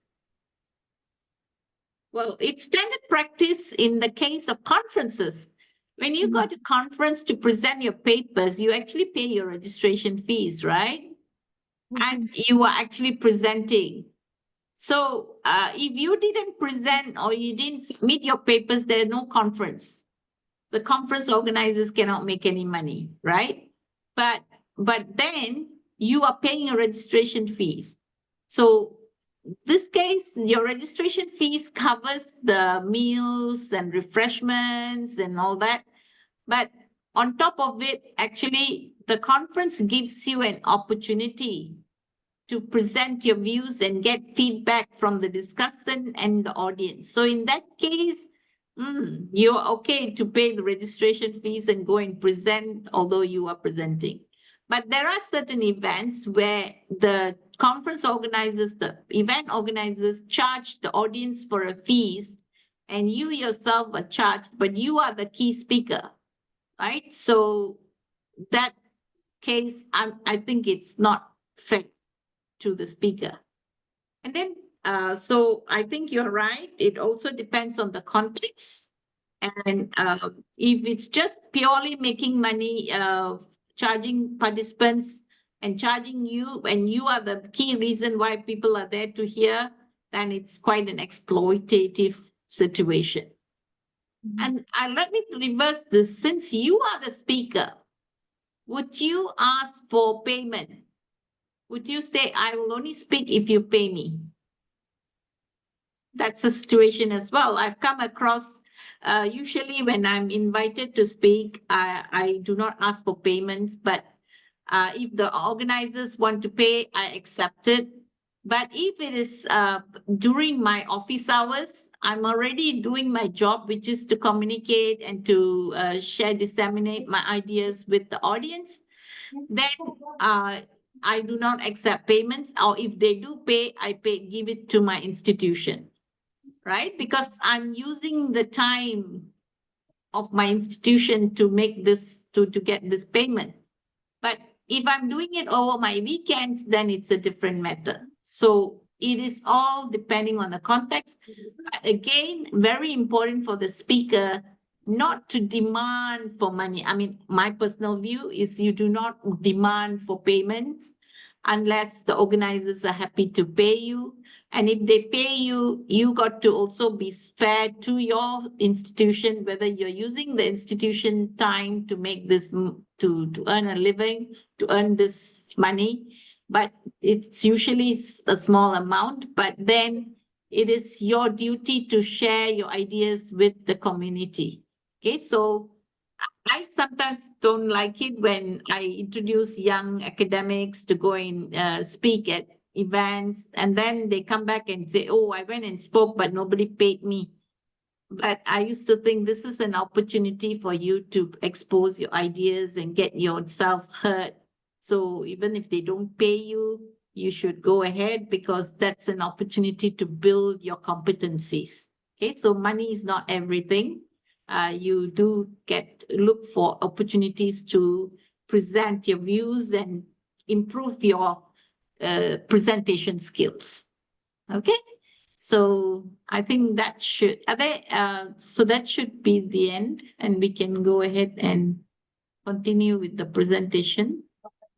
Well, it's standard practice in the case of conferences. When you go to conference to present your papers, you actually pay your registration fees, right? And you are actually presenting. So if you didn't present or you didn't submit your papers, there's no conference. The conference organizers cannot make any money, right? But then you are paying your registration fees. So this case, your registration fees covers the meals and refreshments and all that. But on top of it, actually, the conference gives you an opportunity to present your views and get feedback from the discussant and the audience. So in that case, you're okay to pay the registration fees and go and present, although you are presenting. But there are certain events where the conference organizers, the event organizers charge the audience for a fees, and you yourself are charged, but you are the key speaker, right? So that case, I think it's not fair to the speaker. And then, so I think you're right. It also depends on the context. And if it's just purely making money, charging participants and charging you, and you are the key reason why people are there to hear, then it's quite an exploitative situation. And let me reverse this. Since you are the speaker, would you ask for payment? Would you say, I will only speak if you pay me? That's a situation as well. I've come across, usually when I'm invited to speak, I do not ask for payments, but if the organizers want to pay, I accept it. But if it is during my office hours, I'm already doing my job, which is to communicate and to share, disseminate my ideas with the audience, then I do not accept payments, or if they do pay, I give it to my institution, right? Because I'm using the time of my institution to make this, to get this payment. But if I'm doing it over my weekends, then it's a different matter. So it is all depending on the context. But again, very important for the speaker not to demand for money. I mean, my personal view is you do not demand for payments unless the organizers are happy to pay you. And if they pay you, you got to also be fair to your institution, whether you're using the institution time to make this, to earn a living, to earn this money. But it's usually a small amount, but then it is your duty to share your ideas with the community. Okay, so I sometimes don't like it when I introduce young academics to go and speak at events, and then they come back and say, oh, I went and spoke, but nobody paid me. But I used to think this is an opportunity for you to expose your ideas and get yourself heard. So even if they don't pay you, you should go ahead, because that's an opportunity to build your competencies. Okay, so money is not everything. You do look for opportunities to present your views and improve your presentation skills. Okay, so I think that should, so that should be the end, and we can go ahead and continue with the presentation.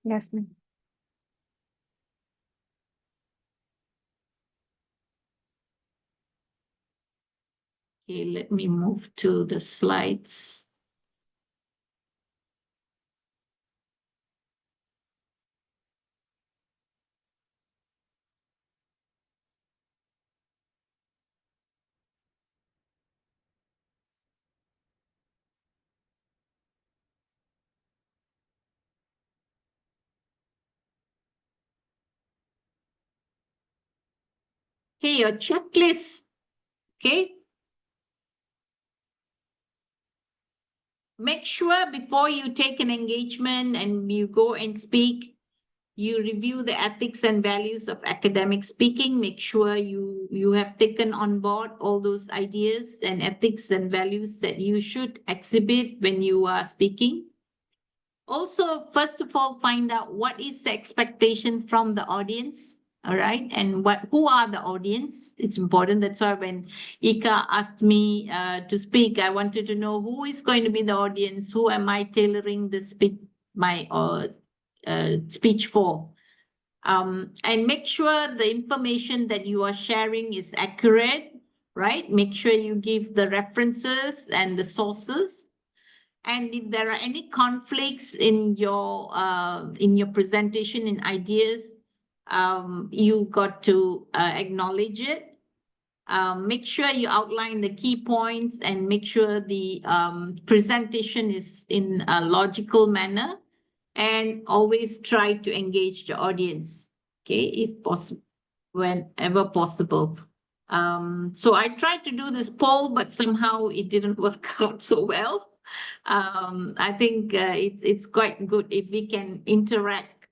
Yes, ma'am. Okay, let me move to the slides. Okay, your checklist. Okay. Make sure before you take an engagement and you go and speak, you review the ethics and values of academic speaking. Make sure you have taken on board all those ideas and ethics and values that you should exhibit when you are speaking. Also, first of all, find out what is the expectation from the audience. All right, and who are the audience? It's important. That's why when Ika asked me to speak, I wanted to know who is going to be the audience. Who am I tailoring the speech speech for? And make sure the information that you are sharing is accurate. Right, make sure you give the references and the sources. And if there are any conflicts in your presentation in ideas, you got to acknowledge it. Make sure you outline the key points and make sure the presentation is in a logical manner, and always try to engage the audience, okay, if possible, whenever possible. So I tried to do this poll, but somehow it didn't work out so well. I think it's quite good if we can interact,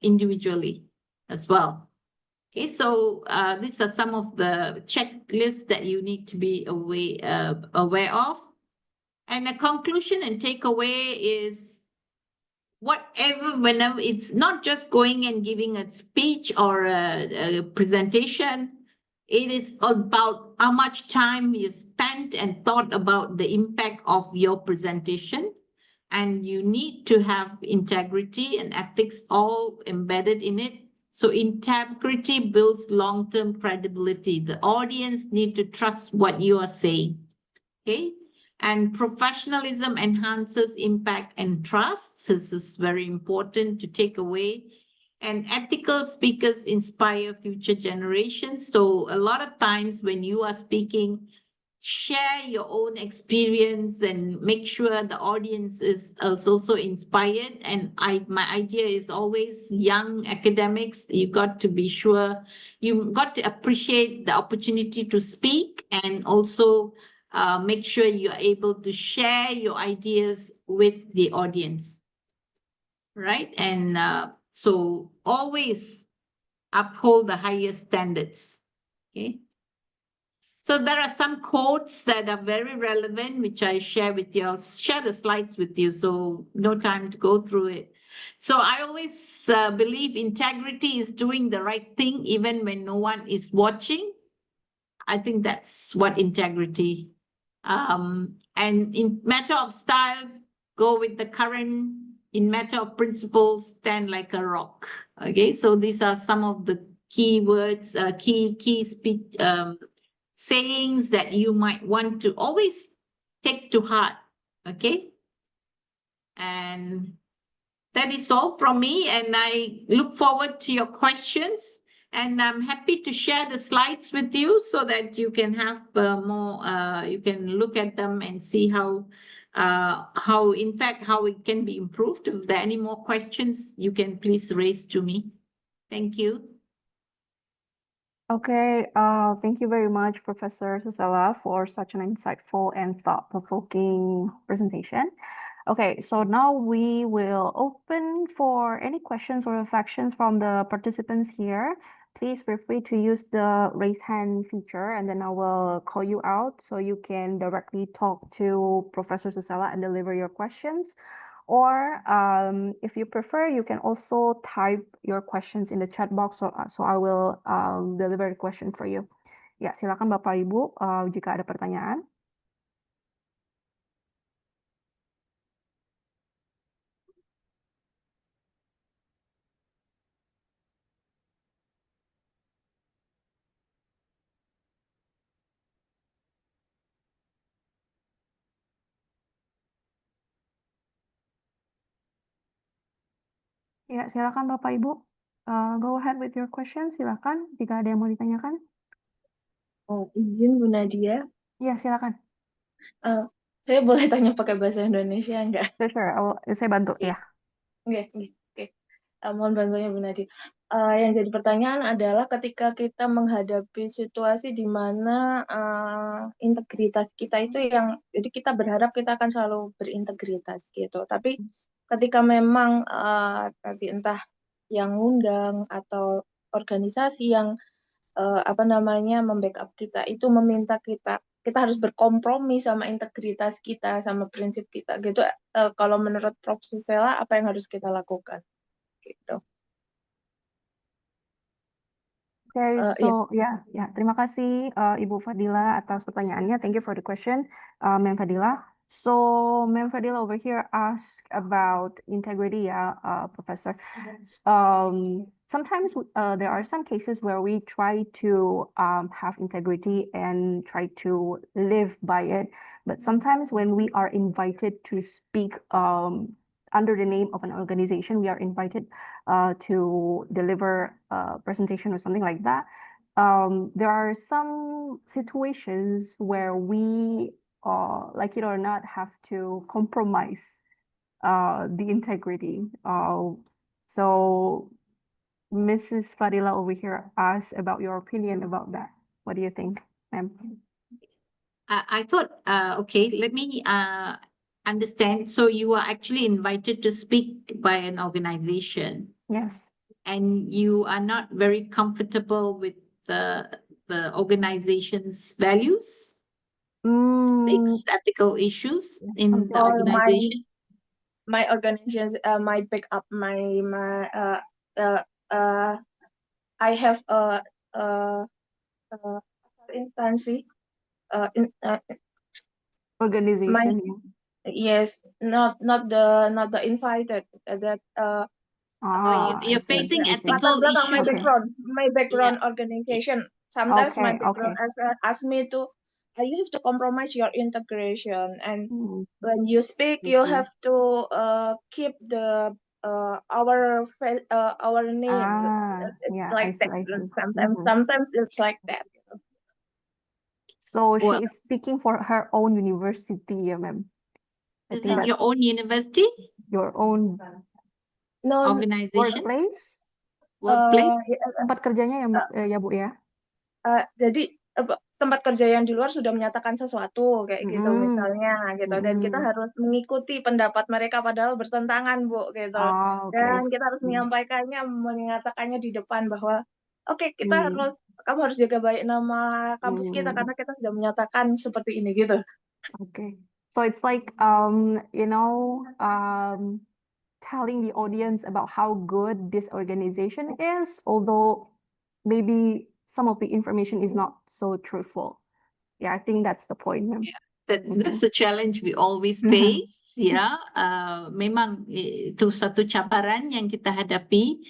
individually as well. Okay, so these are some of the checklists that you need to be aware of. And a conclusion and takeaway is whenever it's not just going and giving a speech or a presentation, it is about how much time you spent and thought about the impact of your presentation. And you need to have integrity and ethics all embedded in it. So integrity builds long-term credibility. The audience need to trust what you are saying. Okay. And professionalism enhances impact and trust. This is very important to take away. And ethical speakers inspire future generations. So a lot of times when you are speaking, share your own experience and make sure the audience is also inspired. And my idea is always young academics, you got to be sure, you got to appreciate the opportunity to speak, and also make sure you're able to share your ideas with the audience, right? And so always uphold the highest standards, okay? So there are some quotes that are very relevant, which I share with you. I'll share the slides with you, so no time to go through it. So I always believe integrity is doing the right thing even when no one is watching. I think that's what integrity. And in matter of styles, go with the current. In matter of principles, stand like a rock. Okay, so these are some of the key words, key speech sayings that you might want to always take to heart. Okay, and that is all from me, and I look forward to your questions. And I'm happy to share the slides with you so that you can have more, you can look at them and see how it can be improved. If there are any more questions, you can please raise to me. Thank you. Okay, thank you very much, Professor Susela, for such an insightful and thought-provoking presentation. Okay, so now we will open for any questions or reflections from the participants here. Please feel free to use the raise hand feature, and then I will call you out so you can directly talk to Professor Susela and deliver your questions. Or if you prefer, you can also type your questions in the chat box, so I will deliver the question for you. Ya, silakan Bapak Ibu jika ada pertanyaan. Ya, silakan Bapak Ibu. Go ahead with your question, silakan jika ada yang mau ditanyakan. Izin Bu Nadia, Ya, silakan. saya boleh tanya pakai bahasa Indonesia enggak? Sure, saya bantu ya. Oke. Mohon bantunya Bu Nadia. Yang jadi pertanyaan adalah ketika kita menghadapi situasi di mana integritas kita itu jadi kita berharap kita akan selalu berintegritas gitu. Tapi ketika memang tadi entah yang ngundang atau organisasi yang membackup kita itu meminta kita harus berkompromi sama integritas kita, sama prinsip kita gitu. Kalau menurut Prof. Susela, apa yang harus kita lakukan? Gitu. Okay, Iya. so terima kasih Ibu Fadila atas pertanyaannya. Thank you for the question, Ma'am Fadila. So, Ma'am Fadila over here asked about integrity, Professor. Sometimes there are some cases where we try to have integrity and try to live by it, but sometimes when we are invited to speak under the name of an organization, we are invited to deliver a presentation or something like that. There are some situations where we, like it or not, have to compromise the integrity. So Mrs. Fadila over here asked about your opinion about that. What do you think, ma'am? I thought, okay, let me understand. So you are actually invited to speak by an organization. Yes. And you are not very comfortable with the organization's values, ethical issues in the organization. My organizations, my backup, I have instancy, Organization. yes, not the invited. That you're facing ethical latar belakang issue. my background organization. Sometimes my background ask me to, you have to compromise your integration, and when you speak, you have to keep the our name. Like that. Sometimes it's like that. So she is speaking for her own university, ma'am. Is it your own university? Your own organization? Workplace? Tempat kerjanya ya Bu ya? Jadi tempat kerja yang di luar sudah menyatakan sesuatu kayak gitu misalnya gitu, dan kita harus mengikuti pendapat mereka padahal bertentangan Bu gitu. Dan kita harus menyatakannya di depan bahwa kamu harus jaga baik nama kampus kita karena kita sudah menyatakan seperti ini gitu. Okay. So it's like telling the audience about how good this organization is, although maybe some of the information is not so truthful. Yeah, I think that's the point. Yeah, that's the challenge we always face. Yeah, memang itu satu cabaran yang kita hadapi.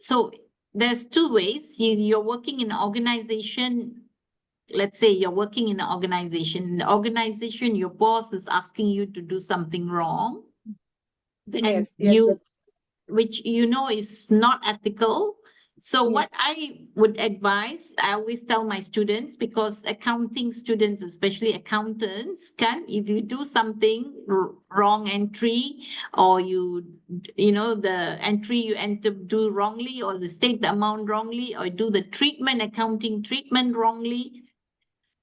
So there's two ways. You're working in an organization. Let's say you're working in an organization. In the organization, your boss is asking you to do something wrong. Then which you know is not ethical. So what I would advise, I always tell my students, because accounting students, especially accountants, if you do something wrong entry, or the entry you do wrongly, or state the amount wrongly, or do the accounting treatment wrongly,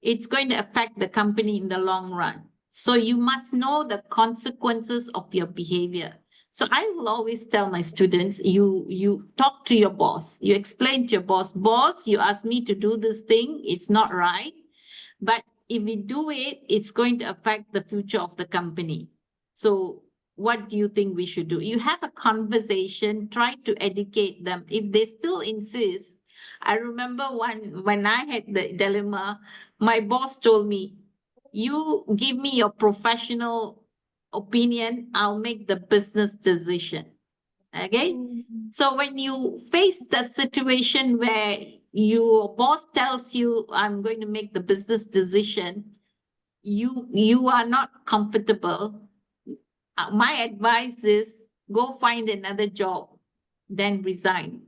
it's going to affect the company in the long run. So you must know the consequences of your behavior. So I will always tell my students, you talk to your boss, you explain to your boss, you asked me to do this thing, it's not right. But if we do it, it's going to affect the future of the company. So what do you think we should do? You have a conversation, try to educate them. If they still insist, I remember when I had the dilemma, my boss told me, you give me your professional opinion, I'll make the business decision. Okay? So when you face the situation where your boss tells you, I'm going to make the business decision, you are not comfortable, my advice is go find another job, then resign.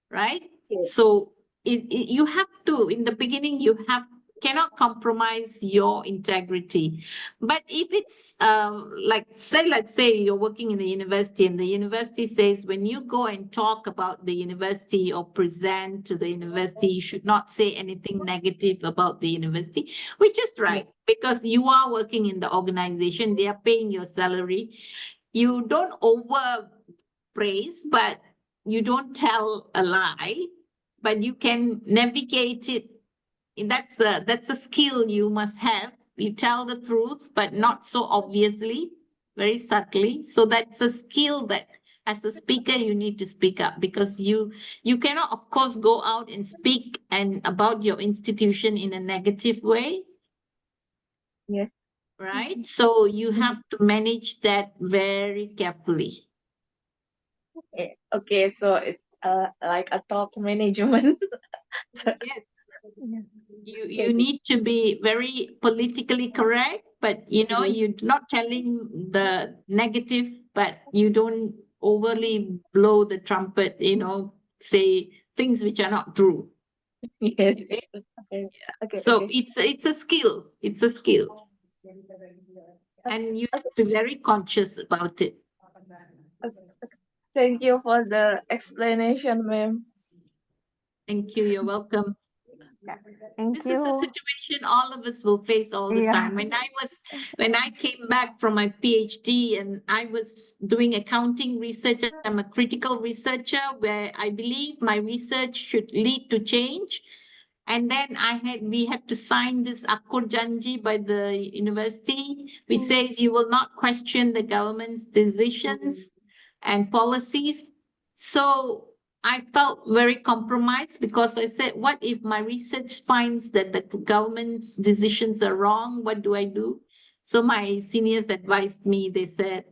Right? So you have to, in the beginning, you have cannot compromise your integrity. But if it's let's say you're working in the university and the university says when you go and talk about the university or present to the university, you should not say anything negative about the university, which is right, because you are working in the organization, they are paying your salary. You don't over praise, but you don't tell a lie, but you can navigate it. That's a skill you must have. You tell the truth, but not so obviously, very subtly. So that's a skill that as a speaker you need to speak up, because you cannot, of course, go out and speak and about your institution in a negative way. Yes. Right? So you have to manage that very carefully. Okay, so it's like a top management. Yes. You need to be very politically correct, but you're not telling the negative, but you don't overly blow the trumpet, say things which are not true. Yes. Okay. Okay. So Okay. it's a skill. It's a skill. And you have to be very conscious about it. Thank you for the explanation, ma'am. Thank you. You're welcome. Thank This is a you. situation all of us will face all the time. When I came back from my PhD and I was doing accounting research, I'm a critical researcher where I believe my research should lead to change. And then we had to sign this Akkur Janji by the university, which says you will not question the government's decisions and policies. So I felt very compromised, because I said, what if my research finds that the government's decisions are wrong? What do I do? So my seniors advised me, they said,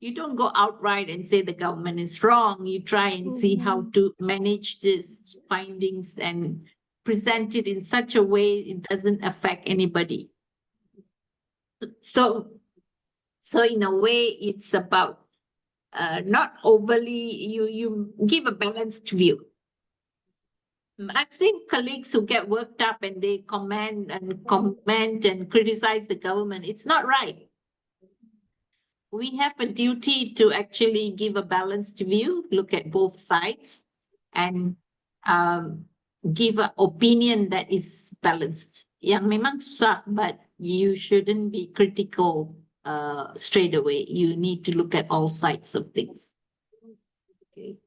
you don't go outright and say the government is wrong. You try and see how to manage these findings and present it in such a way it doesn't affect anybody. So in a way, it's about not overly, you give a balanced view. I've seen colleagues who get worked up and they comment and criticize the government. It's not right. We have a duty to actually give a balanced view, look at both sides, and give an opinion that is balanced. Yang memang susah, but you shouldn't be critical straight away. You need to look at all sides of things. Okay.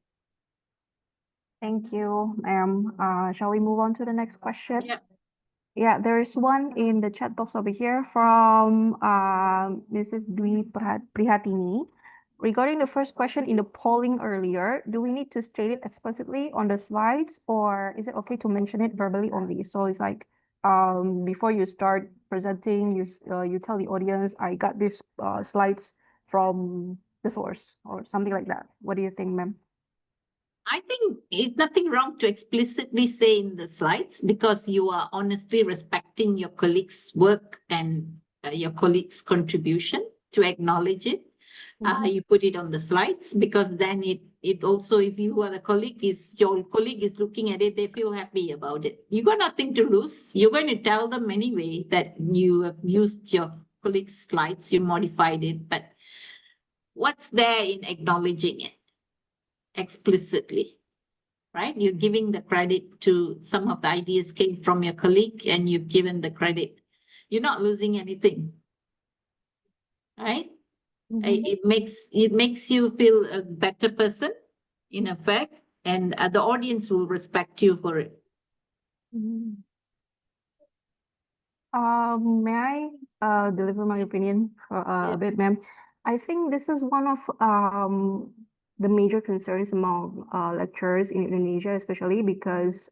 Thank you, ma'am. Shall we move on to the next question? Yeah. Yeah, there is one in the chat box over here from Mrs. Dwi Prihatini. Regarding the first question in the polling earlier, do we need to state it explicitly on the slides, or is it okay to mention it verbally only? So it's like before you start presenting, you tell the audience, I got these slides from the source or something like that. What do you think, ma'am? I think it's nothing wrong to explicitly say in the slides, because you are honestly respecting your colleague's work and your colleague's contribution, to acknowledge it. You put it on the slides, because then it also, if you are your colleague is looking at it, they feel happy about it. You got nothing to lose. You're going to tell them anyway that you have used your colleague's slides, you modified it, but what's there in acknowledging it explicitly, right? You're giving the credit to some of the ideas came from your colleague and you've given the credit. You're not losing anything, right? It makes you feel a better person, in effect, and the audience will respect you for it. May I deliver my opinion a bit, ma'am? I think this is one of the major concerns among lecturers in Indonesia, especially because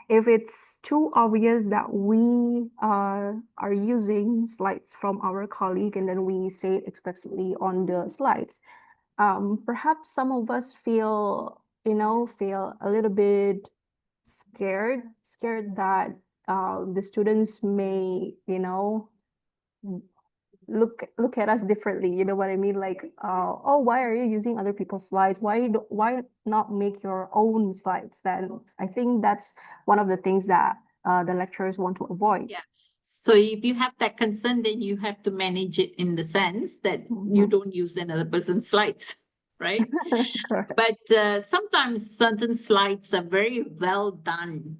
if it's too obvious that we are using slides from our colleague and then we say it explicitly on the slides, perhaps some of us feel a little bit scared that the students may, look at us differently. You know what I mean? Like, oh, why are you using other people's slides? Why not make your own slides? Then I think that's one of the things that the lecturers want to avoid. Yes. So if you have that concern, then you have to manage it in the sense that you don't use another person's slides, right? Correct. But sometimes certain slides are very well done.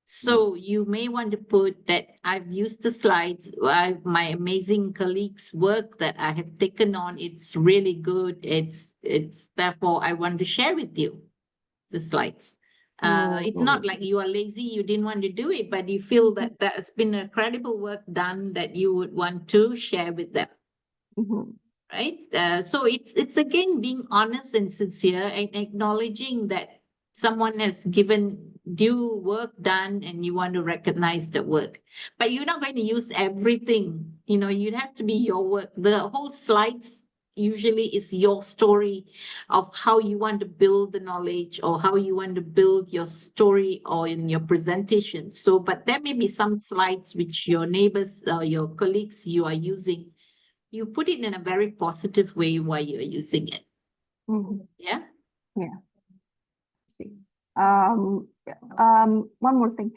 So you may want to put that I've used the slides, my amazing colleagues' work that I have taken on. It's really good. It's therefore I want to share with you the slides. It's not like you are lazy, you didn't want to do it, but you feel that that's been a credible work done that you would want to share with them. Right? So it's again being honest and sincere and acknowledging that someone has given due work done and you want to recognize the work. But you're not going to use everything. You know, you'd have to be your work. The whole slides usually is your story of how you want to build the knowledge or how you want to build your story or in your presentation. So, but there may be some slides which your neighbors or your colleagues you are using. You put it in a very positive way while you're using it. Yeah? Yeah. See. One more thing.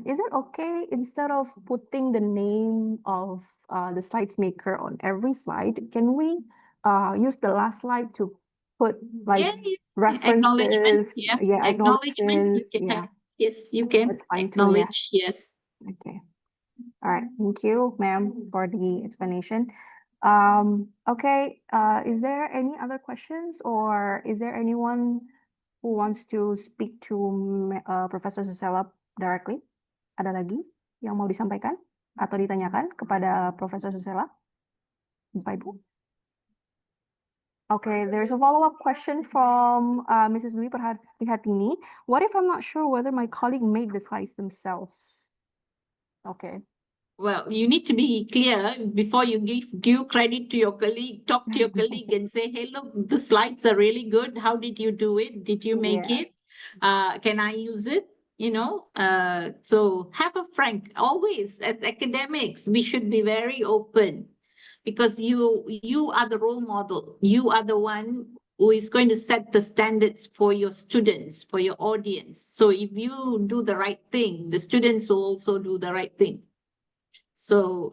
Is it okay instead of putting the name of the slides maker on every slide, can we use the last slide to put like Acknowledgement. references? Yeah. Acknowledgement. You can have. Yes, you can. That's fine too, yeah. Acknowledge. Yes. Okay. All right. Thank you, ma'am, for the explanation. Okay. Is there any other questions or is there anyone who wants to speak to Professor Susela directly? Ada lagi yang mau disampaikan atau ditanyakan kepada Profesor Susela? Bapak Ibu? Okay, there's a follow-up question from Mrs. Dwi Prihatini. What if I'm not sure whether my colleague made the slides themselves? Okay. Well, you need to be clear before you give due credit to your colleague. Talk to your colleague and say, hey, look, the slides are really good. How did you do it? Did you make it? Can I use it? You know, so have a frank, always as academics, we should be very open because you are the role model. You are the one who is going to set the standards for your students, for your audience. So if you do the right thing, the students will also do the right thing. So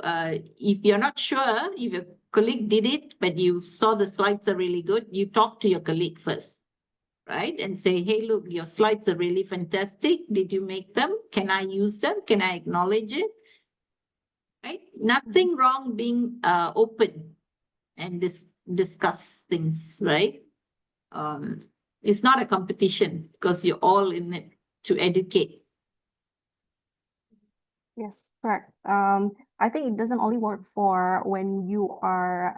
if you're not sure if your colleague did it, but you saw the slides are really good, you talk to your colleague first, right? And say, hey, look, your slides are really fantastic. Did you make them? Can I use them? Can I acknowledge it? Right? Nothing wrong being open and discuss things, right? It's not a competition because you're all in it to educate. Yes, correct. I think it doesn't only work for when you are,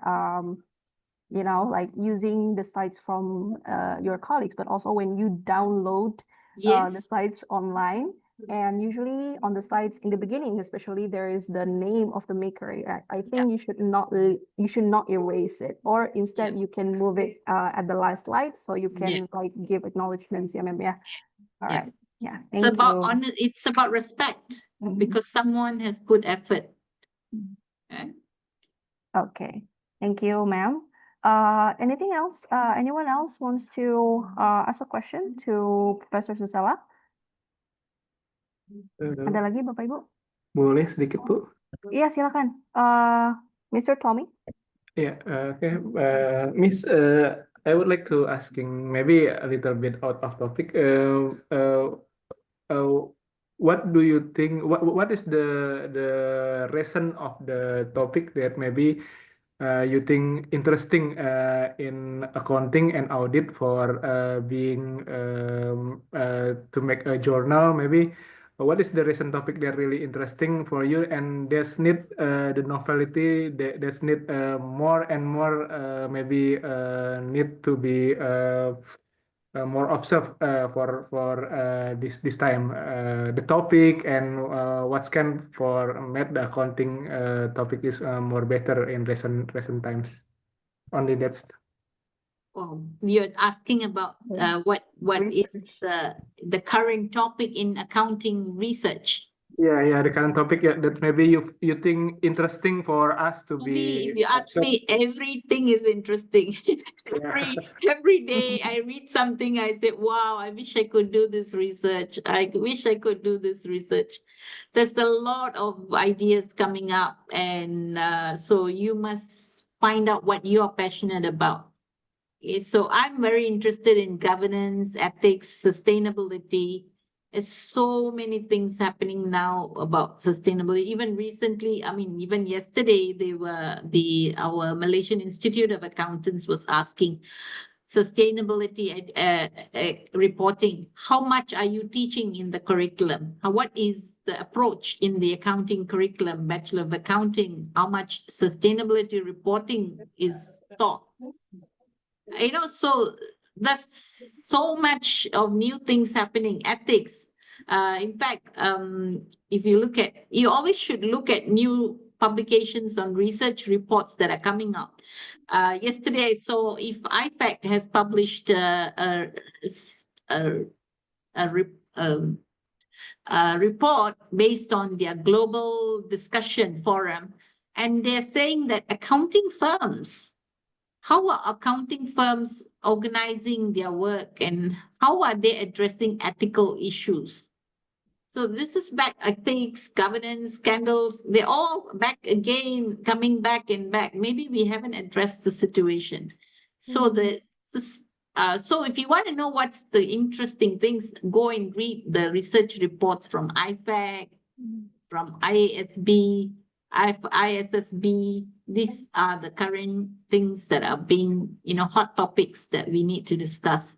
you know, like using the slides from your colleagues, but also when you download the slides online. And usually on the slides in the beginning, especially, there is the name of the maker. I think you should not erase it, or instead you can move it at the last slide so you can like give acknowledgements. Yeah, ma'am. Yeah. All right. Yeah. Thank you. It's about respect because someone has put effort. Okay. Thank you, ma'am. Anything else? Anyone else wants to ask a question to Professor Susela? Ada lagi, Bapak Ibu? Boleh sedikit, Bu? Iya, silakan. Mr. Tommy? Yeah, okay. Miss, I would like to asking maybe a little bit out of topic. What do you think? What is the reason of the topic that maybe you think interesting in accounting and audit for being to make a journal? Maybe what is the recent topic that really interesting for you and there's need the novelty, there's need more and more maybe need to be more observed for this time the topic and what's can for make the accounting topic is more better in recent times. Only that's. Well, you're asking about what is the current topic in accounting research. Yeah, the current topic, yeah, that maybe you think interesting for us to Me, if be you ask observed. me, everything is interesting. Every day I read something, I say, wow, I wish I could do this research. I wish I could do this research. There's a lot of ideas coming up, and so you must find out what you are passionate about. So I'm very interested in governance, ethics, sustainability. There's so many things happening now about sustainability. Even recently, I mean, even yesterday, our Malaysian Institute of Accountants was asking sustainability reporting. How much are you teaching in the curriculum? What is the approach in the accounting curriculum, Bachelor of Accounting? How much sustainability reporting is taught? So there's so much of new things happening, ethics. In fact, if you always should look at new publications on research reports that are coming out. Yesterday I saw if IFAC has published a report based on their global discussion forum, and they're saying that how are accounting firms organizing their work, and how are they addressing ethical issues? So this is back, ethics, governance, scandals, they're all back again, coming back and back. Maybe we haven't addressed the situation. So so if you want to know what's the interesting things, go and read the research reports from IFAC, from IASB, ISSB. These are the current things that are being, hot topics that we need to discuss.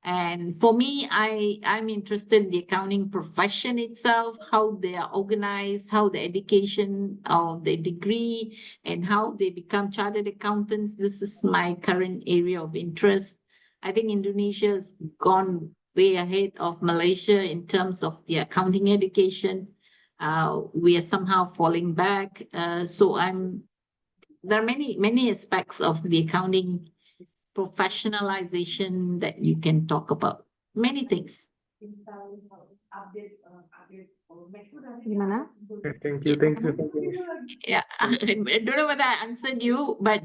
And for me, I'm interested in the accounting profession itself, how they are organized, how the education of the degree, and how they become chartered accountants. This is my current area of interest. I think Indonesia has gone way ahead of Malaysia in terms of the accounting education. We are somehow falling back. There are many aspects of the accounting professionalization that you can talk about. Many things. Gimana? Okay, thank you. Yeah, I don't know whether I answered you, but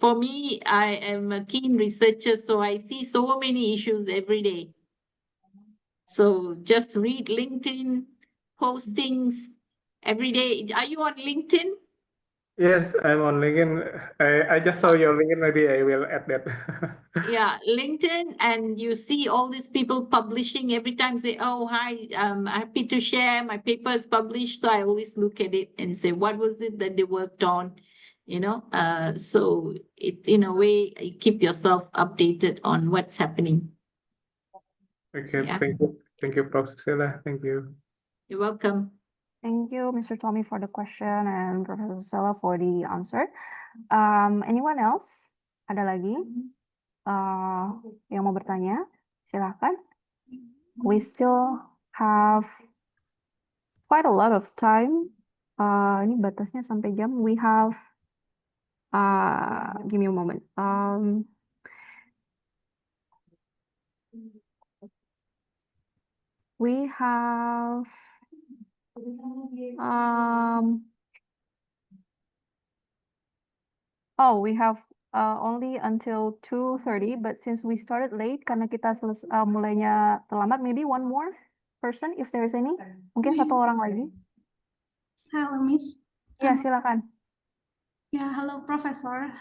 for me, I am a keen researcher, so I see so many issues every day. So just read LinkedIn postings every day. Are you on LinkedIn? Yes, I'm on LinkedIn. I just saw your LinkedIn. Maybe I will add that. Yeah, LinkedIn, and you see all these people publishing every time. Say, oh, hi, I'm happy to share my paper is published. So I always look at it and say, what was it that they worked on? So it, in a way, you keep yourself updated on what's happening. Okay, Yeah. Thank you, Prof. Susila. Thank you. You're welcome. Thank you, Mr. Tommy, for the question, and Professor Sela for the answer. Anyone else? Ada lagi yang mau bertanya? Silakan. We still have quite a lot of time. Ini batasnya sampai jam. We have, give me a moment. We have we have only until 2:30, but since we started late karena kita mulainya terlambat, maybe one more person if there is any. Mungkin satu orang lagi. Hello, Miss. Ya, silakan. Yeah, hello, Professor.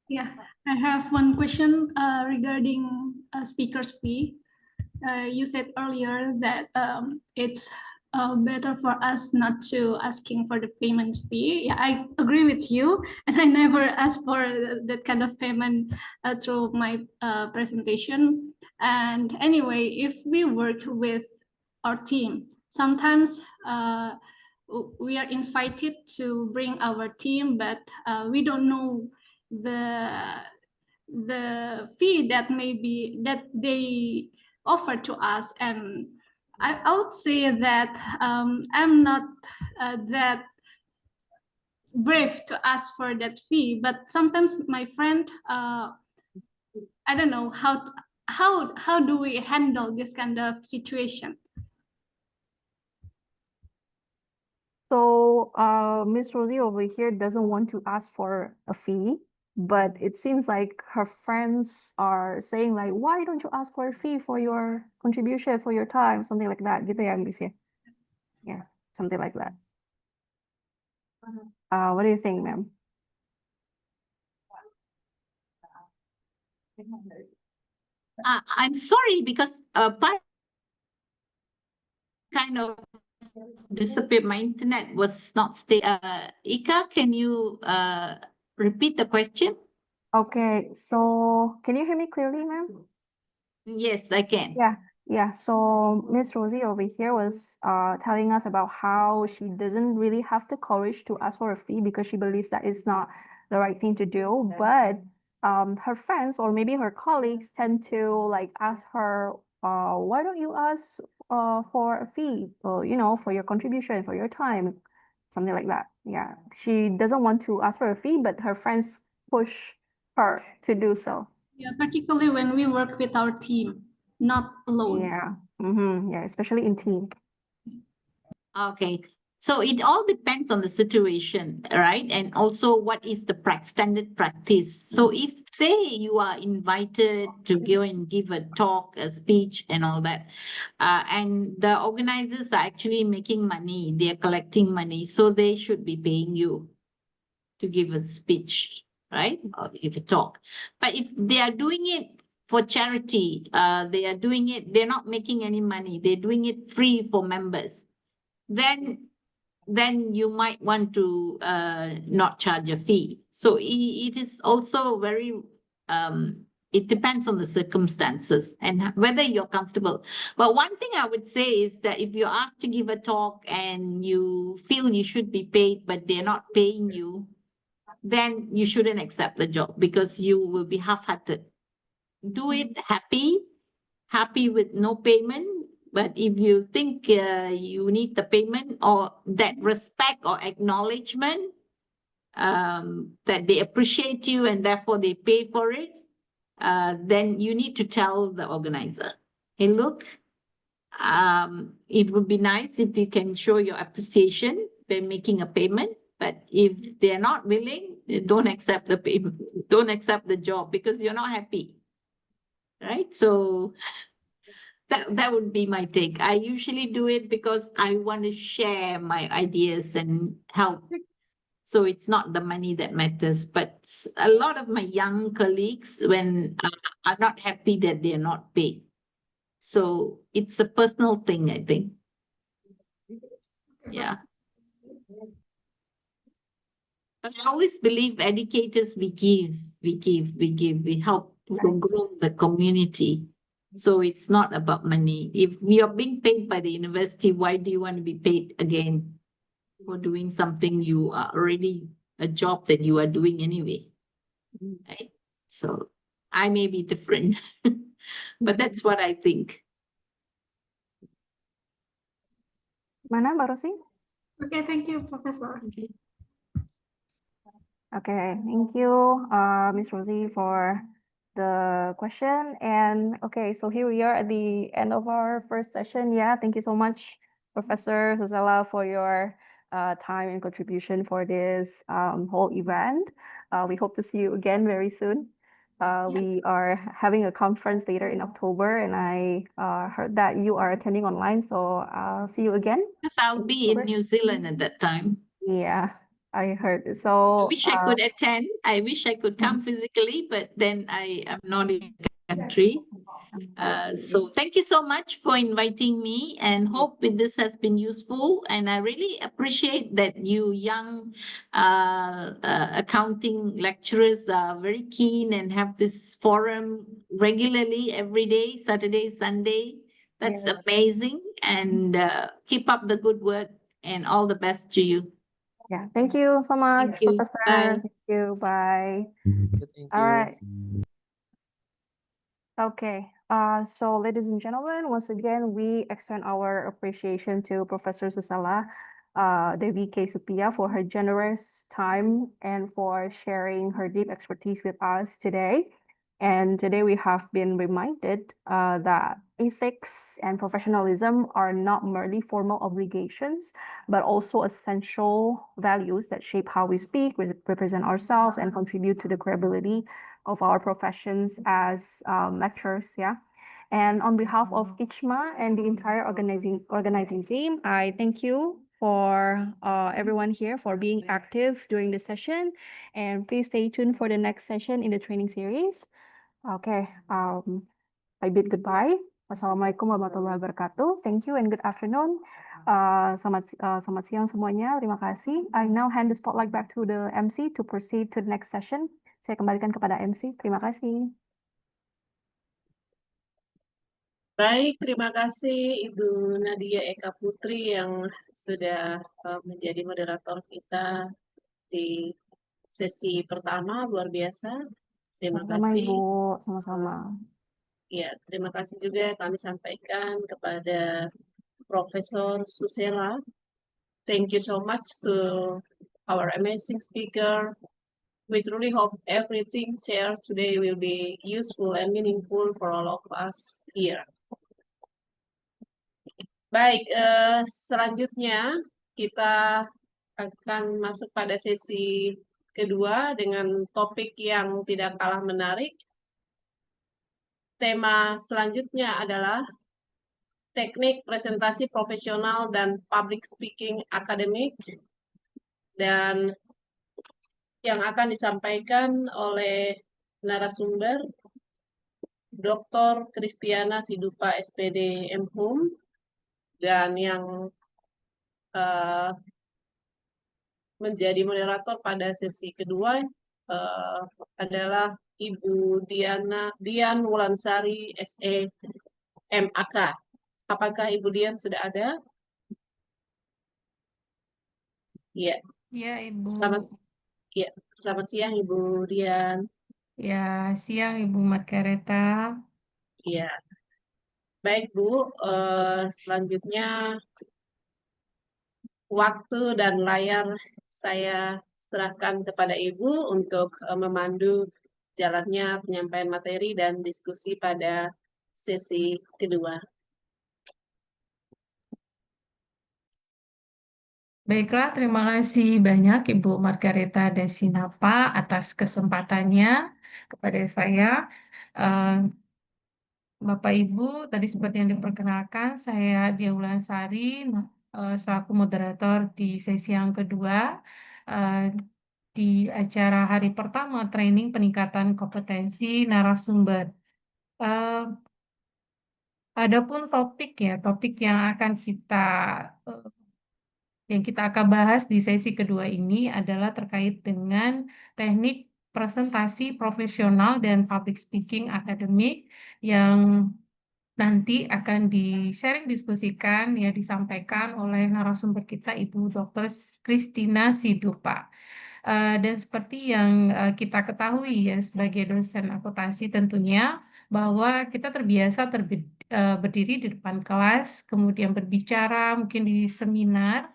Yeah, I have one question regarding speaker's fee. You said earlier that it's better for us not to asking for the payment fee. Yeah, I agree with you, and I never asked for that kind of payment through my presentation. And anyway, if we work with our team, sometimes we are invited to bring our team, but we don't know the fee that they offer to us. And I would say that I'm not that brave to ask for that fee, but sometimes my friend, I don't know how do we handle this kind of situation? So, Miss Rosie over here doesn't want to ask for a fee, but it seems like her friends are saying like, why don't you ask for a fee for your contribution, for your time, something like that. Gitu ya, Miss ya? Yeah, something like that. What do you think, ma'am? I'm sorry because part kind of disappeared. My internet was not stable. Ika, can you repeat the question? Okay, so can you hear me clearly, ma'am? Yes, I can. Yeah. So Miss Rosie over here was telling us about how she doesn't really have the courage to ask for a fee because she believes that it's not the right thing to do. But her friends or maybe her colleagues tend to like ask her, why don't you ask for a fee, or for your contribution, for your time, something like that. Yeah, she doesn't want to ask for a fee, but her friends push her to do so. Yeah, particularly when we work with our team, not alone. Yeah. Yeah, especially in team. Okay. So it all depends on the situation, right? And also what is the standard practice. So if say you are invited to go and give a talk, a speech and all that, and the organizers are actually making money, they're collecting money, so they should be paying you to give a speech, right? Or give a talk. But if they are doing it for charity, they're not making any money, they're doing it free for members, then you might want to not charge a fee. So it is also very it depends on the circumstances and whether you're comfortable. But one thing I would say is that if you're asked to give a talk and you feel you should be paid but they're not paying you, then you shouldn't accept the job because you will be half-hearted. Do it happy with no payment. But if you think you need the payment or that respect or acknowledgement, that they appreciate you and therefore they pay for it, then you need to tell the organizer, hey, look, it would be nice if you can show your appreciation by making a payment. But if they're not willing, don't accept the payment, don't accept the job because you're not happy. Right? So that would be my take. I usually do it because I want to share my ideas and help. So it's not the money that matters. But a lot of my young colleagues, when are not happy that they're not paid. So it's a personal thing, I think. Yeah. But I always believe educators, we help to grow the community. So it's not about money. If you're being paid by the university, why do you want to be paid again for doing something you are already a job that you are doing anyway? Right? So I may be different, but that's what I think. Mana Mbak Rosi? Okay, thank you, Professor. Okay, thank you, Miss Rosie, for the question. And okay, so here we are at the end of our first session. Yeah, thank you so much, Professor Susala, for your time and contribution for this whole event. We hope to see you again very soon. We are having a conference later in October, and I heard that you are attending online, so I'll see you again. Yes, I'll be in New Zealand at that time. Yeah, I heard. So I wish I could attend. I wish I could come physically, but then I am not in the country. So thank you so much for inviting me, and hope this has been useful. And I really appreciate that you young accounting lecturers are very keen and have this forum regularly every day, Saturday, Sunday. That's amazing. And keep up the good work, and all the best to you. yeah, thank you so much, Thank you. Professor. Bye. Thank you. Bye. Thank All you. right. Okay. So ladies and gentlemen, once again, we extend our appreciation to Professor Susala Devi K. Supia for her generous time and for sharing her deep expertise with us today. And today we have been reminded that ethics and professionalism are not merely formal obligations, but also essential values that shape how we speak, represent ourselves, and contribute to the credibility of our professions as lecturers. Yeah. And on behalf of ICMA and the entire organizing team, I thank you for everyone here for being active during the session. And please stay tuned for the next session in the training series. Okay, I bid goodbye. Wassalamualaikum warahmatullahi wabarakatuh. Thank you and good afternoon. Selamat siang semuanya. Terima kasih. I now hand the spotlight back to the MC to proceed to the next session. Saya kembalikan kepada MC. Terima kasih. Baik, terima kasih Ibu Nadia Eka Putri yang sudah menjadi moderator kita di sesi pertama, luar biasa. Terima Sama-sama kasih. Ibu, sama-sama. Ya, terima kasih juga kami sampaikan kepada Profesor Susela. Thank you so much to our amazing speaker. We truly hope everything shared today will be useful and meaningful for all of us here. Baik, selanjutnya kita akan masuk pada sesi kedua dengan topik yang tidak kalah menarik. Tema selanjutnya adalah teknik presentasi profesional dan public speaking akademik, dan yang akan disampaikan oleh narasumber Dr. Kristiana Sidupa SPD MHum, dan yang menjadi moderator pada sesi kedua adalah Ibu Dian Wulansari SE MAK. Apakah Ibu Dian sudah ada? Iya. Ya, Ibu. Selamat siang Ibu Dian. Ya, siang Ibu Margareta. Iya. Baik Bu, selanjutnya waktu dan layar saya serahkan kepada Ibu untuk memandu jalannya penyampaian materi dan diskusi pada sesi kedua. Baiklah, terima kasih banyak Ibu Margareta Desinapa atas kesempatannya kepada saya. Bapak Ibu, tadi seperti yang diperkenalkan, saya Dia Wulansari selaku moderator di sesi yang kedua di acara hari pertama training peningkatan kompetensi narasumber. Adapun topik yang akan kita akan bahas di sesi kedua ini adalah terkait dengan teknik presentasi profesional dan public speaking akademik yang nanti akan di-sharing diskusikan disampaikan oleh narasumber kita Ibu Dr. Kristina Sidupa. Dan seperti yang kita ketahui sebagai dosen akuntansi tentunya bahwa kita terbiasa berdiri di depan kelas, kemudian berbicara mungkin di seminar,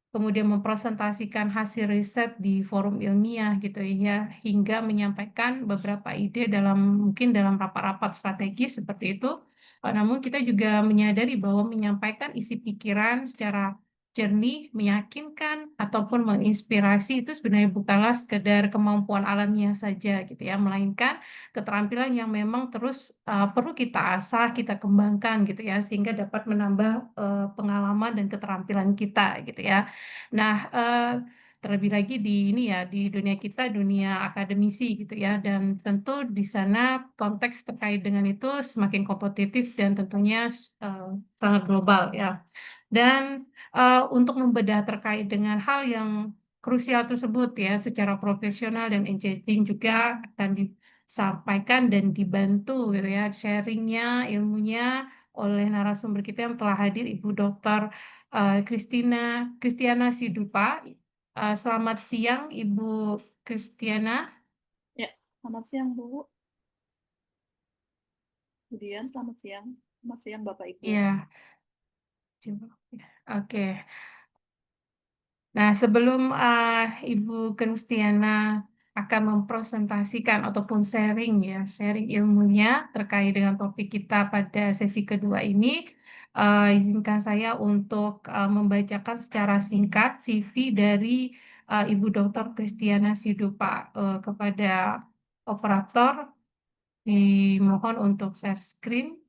kemudian mempresentasikan hasil riset di forum ilmiah gitu ya, hingga menyampaikan beberapa ide mungkin dalam rapat-rapat strategis seperti itu. Namun kita juga menyadari bahwa menyampaikan isi pikiran secara jernih, meyakinkan, ataupun menginspirasi itu sebenarnya bukanlah sekedar kemampuan alamiah saja gitu ya, melainkan keterampilan yang memang terus perlu kita asah, kita kembangkan gitu ya, sehingga dapat menambah pengalaman dan keterampilan kita gitu ya. Nah, terlebih lagi di dunia kita, dunia akademisi gitu ya, dan tentu di sana konteks terkait dengan itu semakin kompetitif dan tentunya sangat global ya. Dan untuk membedah terkait dengan hal yang krusial tersebut ya, secara profesional dan engaging juga akan disampaikan dan dibantu gitu ya, sharingnya, ilmunya oleh narasumber kita yang telah hadir, Ibu Dr. Kristiana Sidupa. Selamat siang Ibu Kristiana. Ya, selamat siang Bu. Kemudian selamat siang Bapak Ibu. Ya, oke. Nah, sebelum Ibu Kristiana akan mempresentasikan ataupun sharing ilmunya terkait dengan topik kita pada sesi kedua ini. Izinkan saya untuk membacakan secara singkat CV dari Ibu Dr. Kristiana Sidupa. Kepada operator, dimohon untuk share screen.